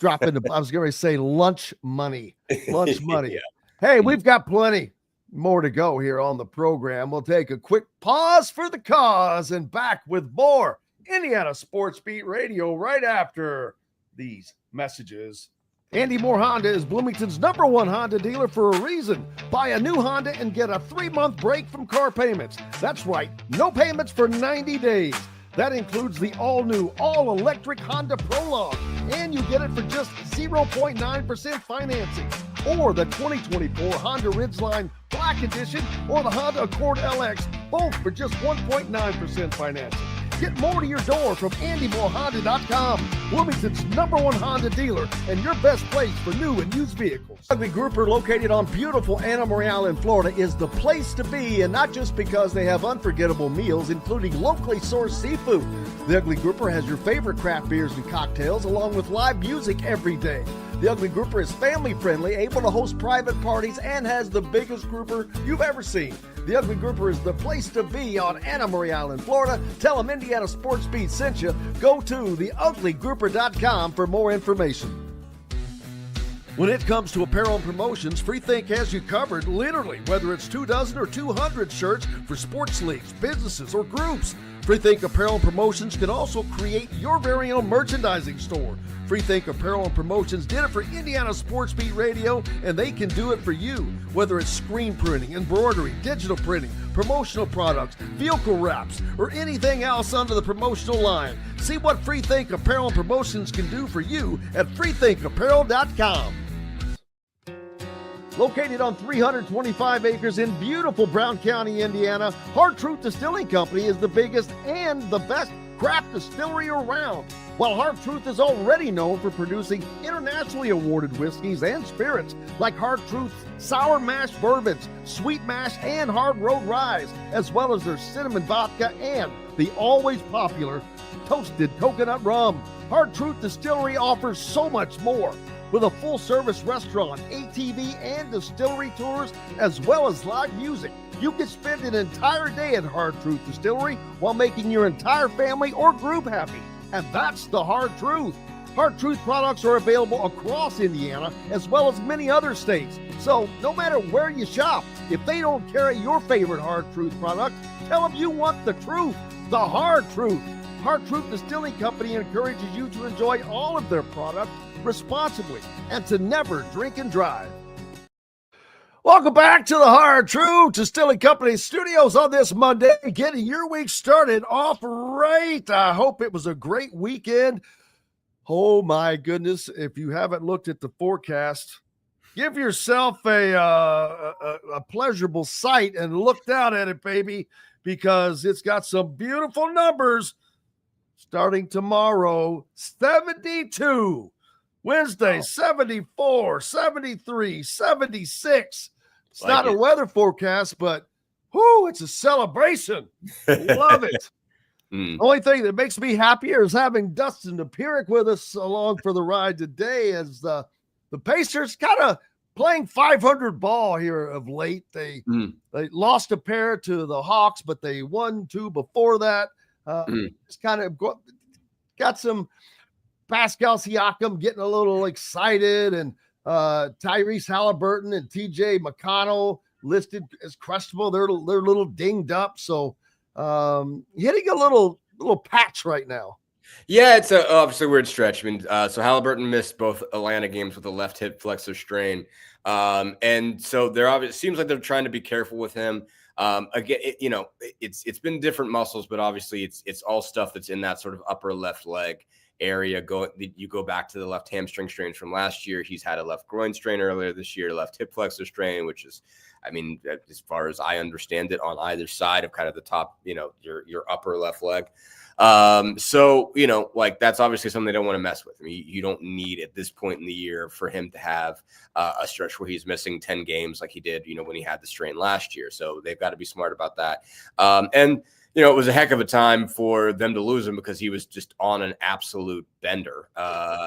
Drop into, I was going to say lunch money. Lunch money. Yeah. Hey, we've got plenty more to go here on the program. We'll take a quick pause for the cause and back with more Indiana Sports Beat Radio right after these messages. Andy Moore Honda is Bloomington's #1 Honda dealer for a reason. Buy a new Honda and get a 3-month break from car payments. That's right, no payments for 90 days. That includes the all-new, all-electric Honda Prologue, and you get it for just 0.9% financing. Or the 2024 Honda Ridgeline Black Edition or the Honda Accord LX, both for just 1.9% financing. Get more to your door from AndyMooreHonda.com, Bloomington's #1 Honda dealer and your best place for new and used vehicles. Ugly Grouper, located on beautiful Anna Moreale in Florida, is the place to be, and not just because they have unforgettable meals, including locally sourced seafood. The Ugly Grouper has your favorite craft beers and cocktails, along with live music every day. The Ugly Grouper is family-friendly, able to host private parties, and has the biggest grouper you've ever seen. The Ugly Grouper is the place to be on Anna Moreale in Florida. Tell them Indiana Sports Beat sent you. Go to theuglygrouper.com for more information. When it comes to apparel and promotions, Freethink has you covered, literally, whether it's 24 or 200 shirts for sports leagues, businesses, or groups. Freethink Apparel and Promotions can also create your very own merchandising store. Freethink Apparel and Promotions did it for Indiana Sports Beat Radio, and they can do it for you. Whether it's screen printing, embroidery, digital printing, promotional products, vehicle wraps, or anything else under the promotional line. See what Freethink Apparel and Promotions can do for you at freethinkapparel.com. Located on 325 acres in beautiful Brown County, Indiana, Hard Truth Distilling Company is the biggest and the best craft distillery around. While Hard Truth is already known for producing internationally awarded whiskeys and spirits like Hard Truth's sour mash bourbons, sweet mash, and hard road ryes, as well as their cinnamon vodka and the always popular toasted coconut rum. Hard Truth Distillery offers so much more. With a full-service restaurant, ATV, and distillery tours, as well as live music, you can spend an entire day at Hard Truth Distillery while making your entire family or group happy. And that's the Hard Truth. Hard Truth products are available across Indiana, as well as many other states. So no matter where you shop, if they don't carry your favorite Hard Truth product, tell them you want the truth, the Hard Truth. Hard Truth Distilling Company encourages you to enjoy all of their products responsibly and to never drink and drive. Welcome back to the Hard Truth Distilling Company studios on this Monday, getting your week started off right. I hope it was a great weekend. Oh my goodness, if you haven't looked at the forecast, give yourself a pleasurable sight and look down at it, baby, because it's got some beautiful numbers. Starting tomorrow, 72. Wednesday, 74, 73, 76. It's not a weather forecast, but it's a celebration. Love it. The only thing that makes me happier is having Dustin Dopirak with us along for the ride today, as the Pacers kind of playing 500 ball here of late. They lost a pair to the Hawks, but they won 2 before that. Just kind of got some Pascal Siakam getting a little excited, and Tyrese Halliburton and TJ McConnell listed as questionable. They're a little dinged up, so hitting a little patch right now. Yeah, it's obviously a weird stretch. I mean, so Halliburton missed both Atlanta games with a left hip flexor strain, and so it seems like they're trying to be careful with him. Again, it's been different muscles, but obviously it's all stuff that's in that sort of upper left leg area. You go back to the left hamstring strains from last year. He's had a left groin strain earlier this year, left hip flexor strain, which is, I mean, as far as I understand it, on either side of kind of the top, your upper left leg. So, like that's obviously something they don't want to mess with. I mean, you don't need at this point in the year for him to have a stretch where he's missing 10 games like he did, when he had the strain last year. So they've got to be smart about that. And it was a heck of a time for them to lose him because he was just on an absolute bender.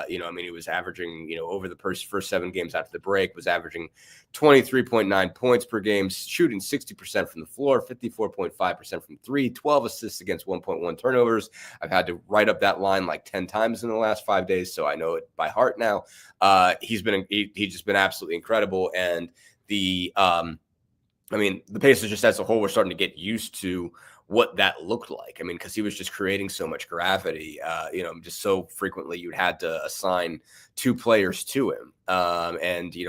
He was averaging, over the first 7 games after the break, was averaging 23.9 points per game, shooting 60% from the floor, 54.5% from 3, 12 assists against 1.1 turnovers. I've had to write up that line like 10 times in the last 5 days, so I know it by heart now. He's just been absolutely incredible. And the Pacers just as a whole were starting to get used to what that looked like. I mean, because he was just creating so much gravity, just so frequently you'd had to assign 2 players to him.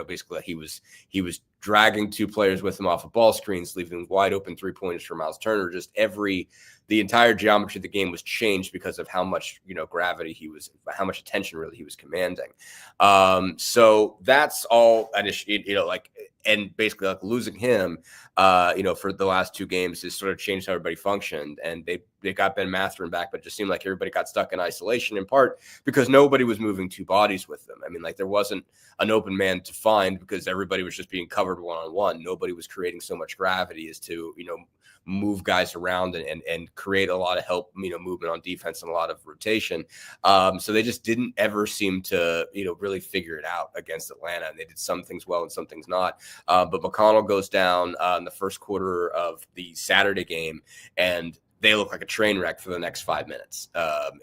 Basically he was dragging 2 players with him off of ball screens, leaving wide open 3-pointers for Miles Turner. The entire geometry of the game was changed because of how much, gravity how much attention really he was commanding. So that's all, and basically like losing him, for the last 2 games has sort of changed how everybody functioned. And they got Ben Mathurin back, but it just seemed like everybody got stuck in isolation, in part because nobody was moving 2 bodies with them. I mean, like there wasn't an open man to find because everybody was just being covered one-on-one. Nobody was creating so much gravity as to, move guys around and create a lot of help, movement on defense and a lot of rotation. So they just didn't ever seem to, really figure it out against Atlanta. And they did some things well and some things not. But McConnell goes down in the first quarter of the Saturday game, and they look like a train wreck for the next 5 minutes.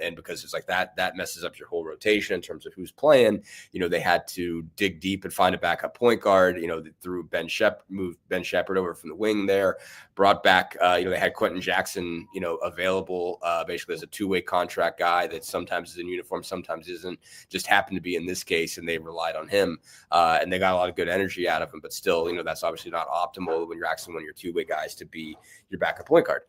And because it's like that messes up your whole rotation in terms of who's playing. They had to dig deep and find a backup point guard, threw moved Ben Shepherd over from the wing there, brought back, they had Quentin Jackson, available basically as a 2-way contract guy that sometimes is in uniform, sometimes isn't, just happened to be in this case. And they relied on him and they got a lot of good energy out of him, but still, that's obviously not optimal when you're asking one of your 2-way guys to be your backup point guard.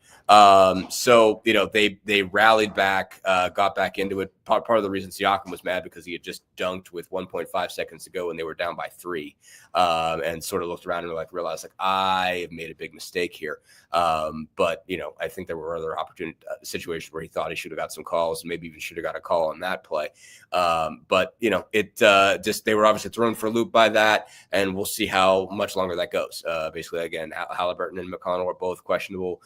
So, they rallied back, got back into it. Part of the reason Siakam was mad because he had just dunked with 1.5 seconds to go and they were down by 3, and sort of looked around and realized I have made a big mistake here. But, I think there were other opportunity situations where he thought he should have got some calls, maybe even should have got a call on that play. But, they were obviously thrown for a loop by that, and we'll see how much longer that goes. Basically, again, Halliburton and McConnell are both questionable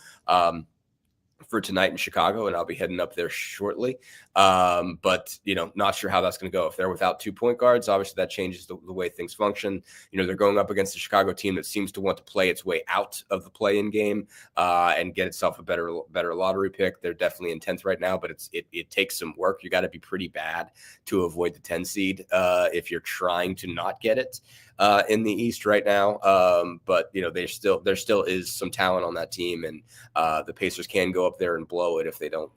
for tonight in Chicago, and I'll be heading up there shortly. But, not sure how that's going to go. If they're without 2 point guards, obviously that changes the way things function. They're going up against the Chicago team that seems to want to play its way out of the play-in game and get itself a better lottery pick. They're definitely in 10th right now, but it takes some work. You got to be pretty bad to avoid the 10 seed if you're trying to not get it in the East right now. But there still is some talent on that team, and the Pacers can go up there and blow it if they don't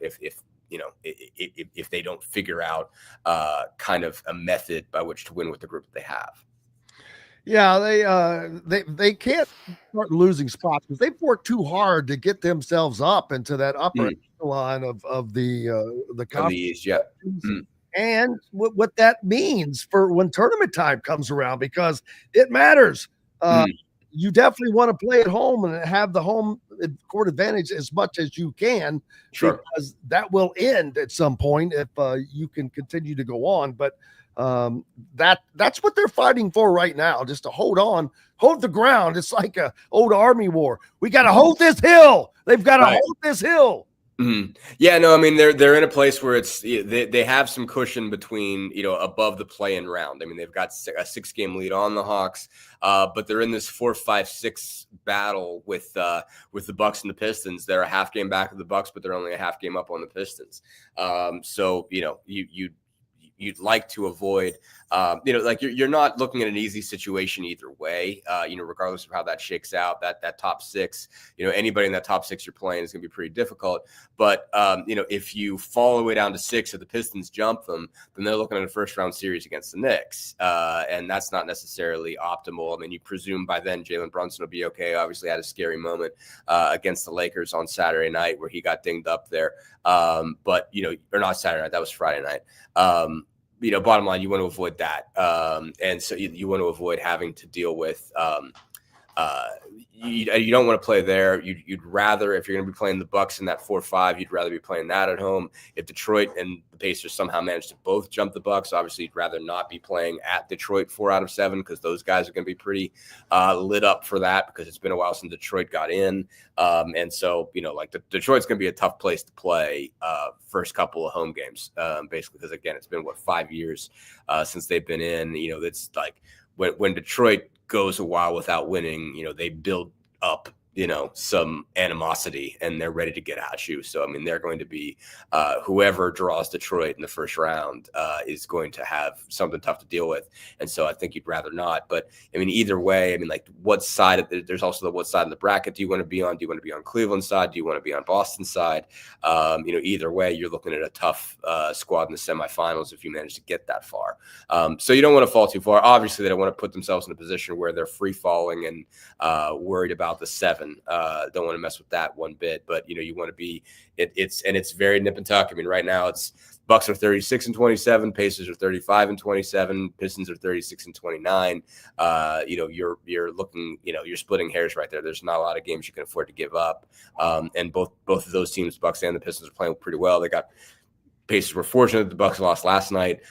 if they don't figure out kind of a method by which to win with the group that they have. Yeah, they can't start losing spots because they've worked too hard to get themselves up into that upper line of the conference. Yeah. And what that means for when tournament time comes around, because it matters. You definitely want to play at home and have the home court advantage as much as you can, because that will end at some point if you can continue to go on. But that's what they're fighting for right now, just to hold on, hold the ground. It's like a old army war. We got to hold this hill. They've got to hold this hill. Mm-hmm. Yeah, no, I mean, they're in a place where they have some cushion between, above the play-in round. I mean, they've got a 6-game lead on the Hawks, but they're in this 4, 5, 6 battle with the Bucks and the Pistons. They're a half game back of the Bucks, but they're only a half game up on the Pistons. So, you'd like to avoid, you're not looking at an easy situation either way, regardless of how that shakes out, that top 6, anybody in that top 6 you're playing is going to be pretty difficult. But, if you fall all the way down to 6 if the Pistons jump them, then they're looking at a first round series against the Knicks. And that's not necessarily optimal. I mean, you presume by then Jalen Brunson will be okay. Obviously had a scary moment against the Lakers on Saturday night where he got dinged up there. But, or not Saturday night, that was Friday night. Bottom line, you want to avoid that. And so you want to avoid having to deal with you don't want to play there. You'd rather, if you're going to be playing the Bucks in that 4-5, you'd rather be playing that at home. If Detroit and the Pacers somehow manage to both jump the Bucks, obviously you'd rather not be playing at Detroit 4 out of 7, because those guys are going to be pretty lit up for that, because it's been a while since Detroit got in. And so, Detroit's going to be a tough place to play first couple of home games, basically, because again, it's been 5 years since they've been in. It's like when Detroit goes a while without winning, they build up, some animosity, and they're ready to get at you. So, I mean, they're going to be whoever draws Detroit in the first round is going to have something tough to deal with. And so I think you'd rather not. But, I mean, either way, I mean, what side there's also what side of the bracket do you want to be on? Do you want to be on Cleveland's side? Do you want to be on Boston's side? Either way, you're looking at a tough squad in the semifinals if you manage to get that far. So you don't want to fall too far. Obviously, they don't want to put themselves in a position where they're free falling and worried about the 7. Don't want to mess with that one bit, but you want to be it's very nip and tuck. I mean, right now it's Bucks are 36-27, Pacers are 35-27, Pistons are 36-29. You're looking, you're splitting hairs right there. There's not a lot of games you can afford to give up. And both of those teams, Bucks and the Pistons, are playing pretty well. Pacers were fortunate that the Bucks lost last night.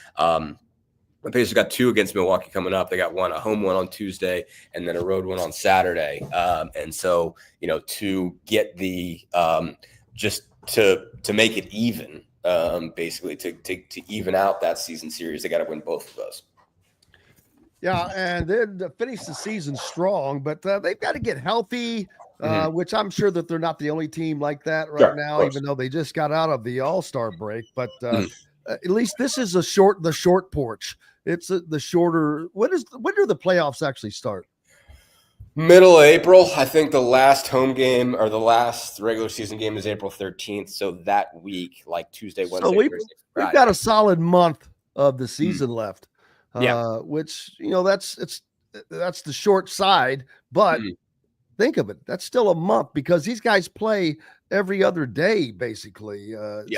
The Pacers got 2 against Milwaukee coming up. They got a home one on Tuesday, and then a road one on Saturday. And so, to get the just to make it even, basically to even out that season series, they got to win both of those. Yeah, and then to finish the season strong, but they've got to get healthy, which I'm sure that they're not the only team like that right now, even though they just got out of the All-Star break. But at least this is the short porch. It's the shorter. When do the playoffs actually start? Middle of April. I think the last home game or the last regular season game is April 13th. So that week, like Tuesday, Wednesday, so we've got a solid month of the season left. Which that's the short side, but think of it. That's still a month because these guys play every other day, basically.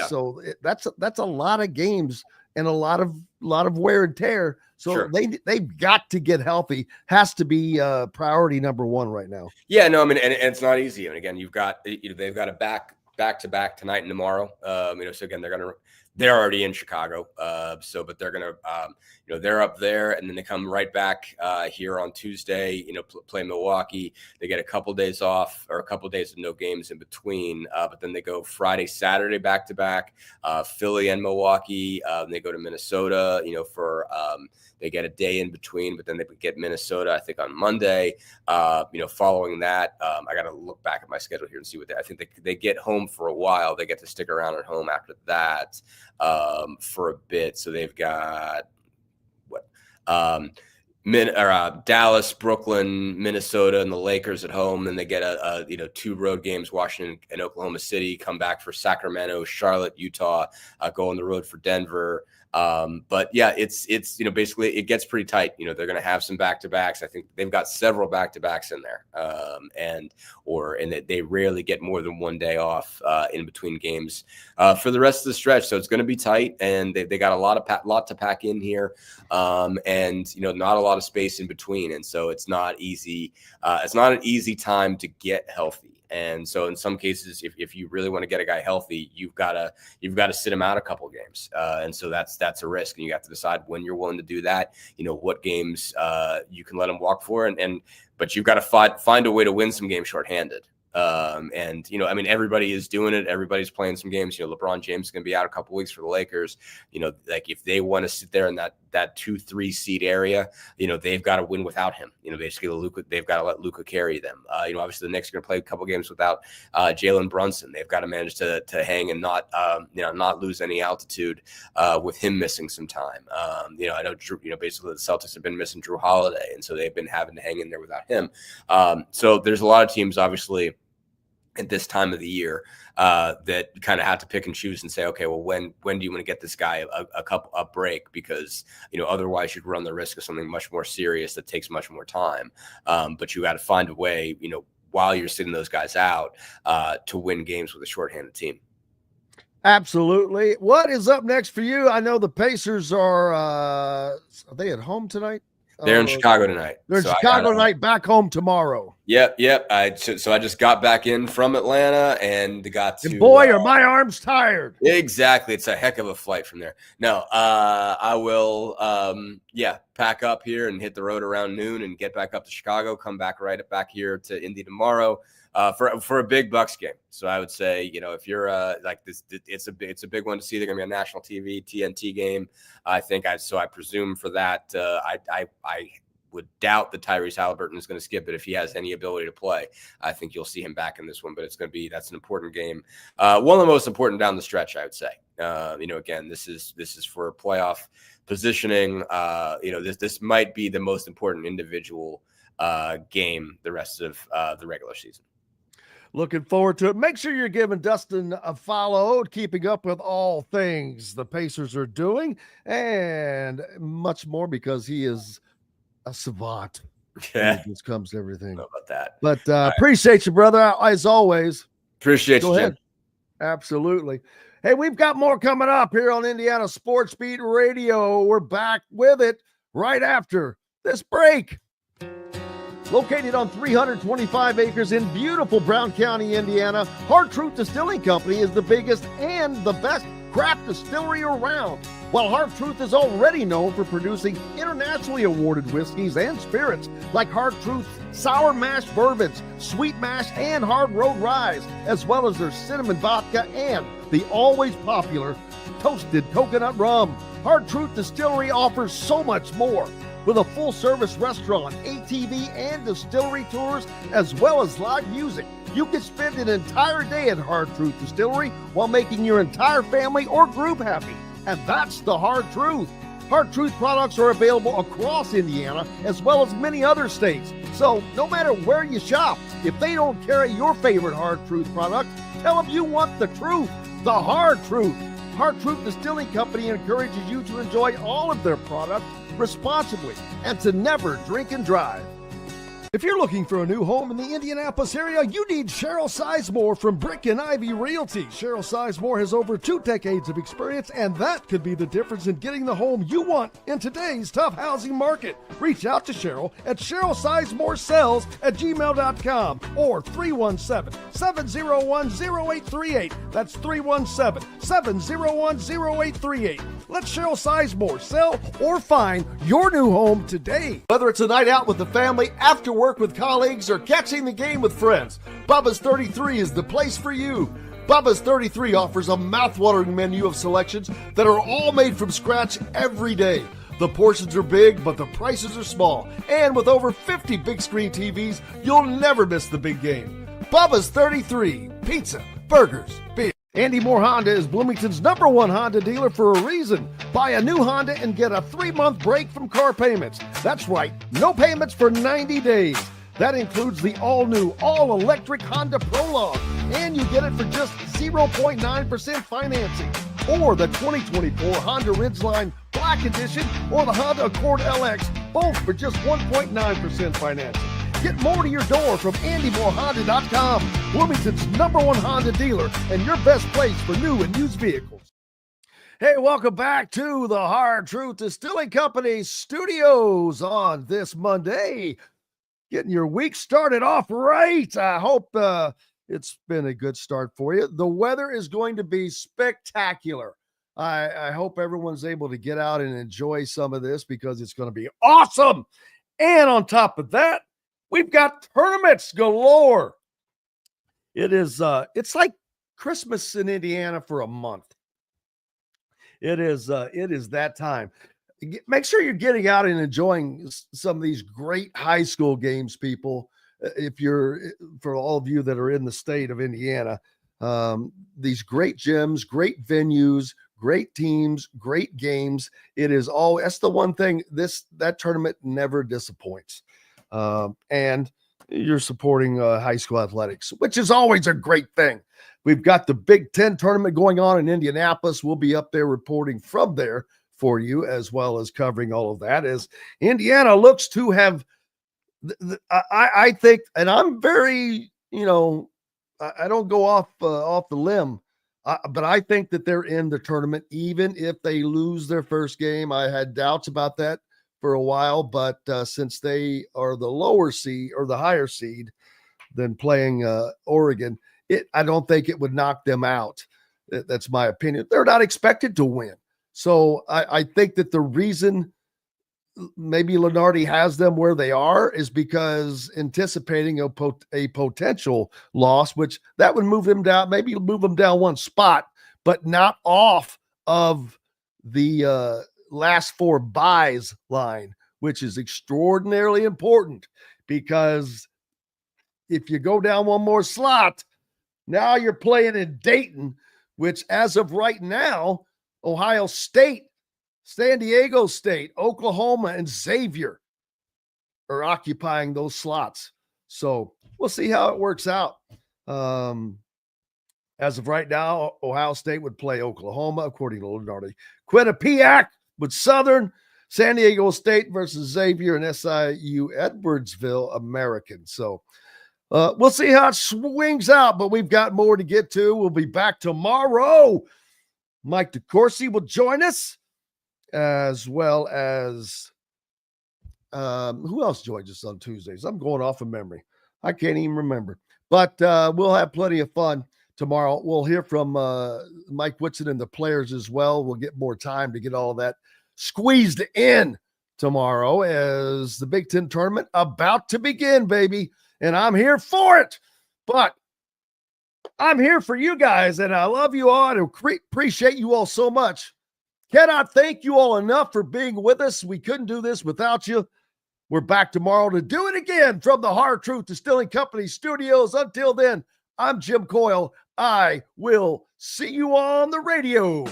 So that's a lot of games and a lot of wear and tear. So they've got to get healthy. Has to be priority number one right now. Yeah, no, I mean, and it's not easy. And again, they've got a back-to-back tonight and tomorrow. So again, they're already in Chicago. But they're going to, they're up there and then they come right back here on Tuesday, play Milwaukee. They get a couple days off or a couple days of no games in between. But then they go Friday, Saturday, back-to-back, Philly and Milwaukee. They go to Minnesota, they get a day in between, but then they get Minnesota, I think, on Monday. Following that, I got to look back at my schedule here and see I think they get home for a while. They get to stick around at home after that for a bit. So they've got Dallas, Brooklyn, Minnesota, and the Lakers at home. Then they get 2 road games, Washington and Oklahoma City, come back for Sacramento, Charlotte, Utah, go on the road for Denver. But yeah, it's basically it gets pretty tight. They're going to have some back-to-backs. I think they've got several back-to-backs in there. And they rarely get more than one day off in between games for the rest of the stretch. So it's going to be tight, and they got a lot to pack in here. And not a lot of space in between. And so it's not easy. It's not an easy time to get healthy. And so in some cases, if you really want to get a guy healthy, you've got to sit him out a couple of games. And so that's a risk. And you have to decide when you're willing to do that, what games you can let him walk for. But you've got to find a way to win some games shorthanded. Everybody is doing it. Everybody's playing some games. LeBron James is going to be out a couple weeks for the Lakers. If they want to sit there in that 2-3 seed area, they've got to win without him. Basically they've got to let Luka carry them. Obviously the Knicks are going to play a couple games without Jalen Brunson. They've got to manage to hang and not lose any altitude with him missing some time. I know Drew, basically the Celtics have been missing Drew Holiday, and so they've been having to hang in there without him. So there's a lot of teams, obviously, at this time of the year that kind of have to pick and choose and say, okay, well, when do you want to get this guy a break? Because, otherwise you'd run the risk of something much more serious that takes much more time. But you got to find a way, while you're sitting those guys out to win games with a shorthanded team. Absolutely. What is up next for you? I know the Pacers are they at home tonight? They're in Chicago tonight. They're in Chicago tonight, back home tomorrow. Yep. So I just got back in from Atlanta and got to. And boy, are my arms tired. Exactly. It's a heck of a flight from there. No, I will, pack up here and hit the road around noon and get back up to Chicago, come back back here to Indy tomorrow. For a big Bucks game. So I would say, if you're like this, it's a big one to see. They're going to be on national TV, TNT game. I presume for that, I would doubt that Tyrese Halliburton is going to skip it if he has any ability to play. I think you'll see him back in this one, but that's an important game. One of the most important down the stretch, I would say. Again, this is for playoff positioning. This might be the most important individual game the rest of the regular season. Looking forward to it. Make sure you're giving Dustin a follow, keeping up with all things the Pacers are doing and much more because he is a savant. Yeah. It just comes to everything. I don't know about that. But appreciate you, brother, as always. Appreciate you, Jim. Absolutely. Hey, we've got more coming up here on Indiana Sports Beat Radio. We're back with it right after this break. Located on 325 acres in beautiful Brown County, Indiana, Hard Truth Distilling Company is the biggest and the best craft distillery around. While Hard Truth is already known for producing internationally awarded whiskeys and spirits like Hard Truth's sour mash bourbons, sweet mash, and hard road ryes, as well as their cinnamon vodka and the always popular toasted coconut rum. Hard Truth Distillery offers so much more. With a full-service restaurant, ATV, and distillery tours, as well as live music, you can spend an entire day at Hard Truth Distillery while making your entire family or group happy. And that's the Hard Truth. Hard Truth products are available across Indiana, as well as many other states. So no matter where you shop, if they don't carry your favorite Hard Truth product, tell them you want the truth, the Hard Truth. Hard Truth Distilling Company encourages you to enjoy all of their products responsibly and to never drink and drive. If you're looking for a new home in the Indianapolis area, you need Cheryl Sizemore from Brick and Ivy Realty. Cheryl Sizemore has over 2 decades of experience, and that could be the difference in getting the home you want in today's tough housing market. Reach out to Cheryl at CherylSizemoreSells@gmail.com or 317-701-0838. That's 317-701-0838. Let Cheryl Sizemore sell or find your new home today. Whether it's a night out with the family, after work with colleagues, or catching the game with friends, Bubba's 33 is the place for you. Bubba's 33 offers a mouthwatering menu of selections that are all made from scratch every day. The portions are big, but the prices are small. And with over 50 big screen TVs, you'll never miss the big game. Bubba's 33, pizza, burgers, beer. Andy Moore Honda is Bloomington's #1 Honda dealer for a reason. Buy a new Honda and get a 3-month break from car payments. That's right, no payments for 90 days. That includes the all-new, all-electric Honda Prologue, and you get it for just 0.9% financing. Or the 2024 Honda Ridgeline Black Edition or the Honda Accord LX, both for just 1.9% financing. Get more to your door from AndyMooreHonda.com, Bloomington's #1 Honda dealer and your best place for new and used vehicles. Hey, welcome back to the Hard Truth Distilling Company studios on this Monday. Getting your week started off right. I hope it's been a good start for you. The weather is going to be spectacular. I hope everyone's able to get out and enjoy some of this because it's going to be awesome. And on top of that, we've got tournaments galore. It's like Christmas in Indiana for a month. It is that time. Make sure you're getting out and enjoying some of these great high school games, people. For all of you that are in the state of Indiana, these great gyms, great venues, great teams, great games. That's the one thing, that tournament never disappoints. And you're supporting high school athletics, which is always a great thing. We've got the Big Ten tournament going on in Indianapolis. We'll be up there reporting from there for you, as well as covering all of that, as Indiana looks to have, I think, and I'm very, I don't go off the limb, but I think that they're in the tournament, even if they lose their first game. I had doubts about that for a while, but since they are the lower seed or the higher seed than playing Oregon, I don't think it would knock them out. That's my opinion. They're not expected to win. So I think that the reason maybe Lunardi has them where they are is because anticipating a potential loss, which that would move them down, maybe move them down one spot, but not off of the last 4 buys line, which is extraordinarily important, because if you go down one more slot, now you're playing in Dayton, which as of right now, Ohio State, San Diego State, Oklahoma, and Xavier are occupying those slots. So we'll see how it works out. As of right now, Ohio State would play Oklahoma, according to Lunardi. Quinnipiac with Southern, San Diego State versus Xavier, and SIU Edwardsville American. So we'll see how it swings out, but we've got more to get to. We'll be back tomorrow. Mike DeCourcy will join us, as well as who else joins us on Tuesdays? I'm going off of memory. I can't even remember. But we'll have plenty of fun tomorrow. We'll hear from Mike Whitson and the players as well. We'll get more time to get all that squeezed in tomorrow, as the Big Ten tournament about to begin, baby. And I'm here for it. But I'm here for you guys, and I love you all and appreciate you all so much. Cannot thank you all enough for being with us. We couldn't do this without you. We're back tomorrow to do it again from the Hard Truth Distilling Company studios. Until then, I'm Jim Coyle. I will see you on the radio.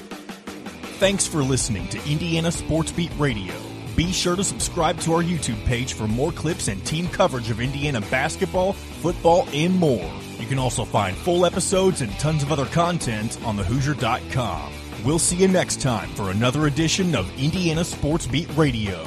Thanks for listening to Indiana Sports Beat Radio. Be sure to subscribe to our YouTube page for more clips and team coverage of Indiana basketball, football, and more. You can also find full episodes and tons of other content on thehoosier.com. We'll see you next time for another edition of Indiana Sports Beat Radio.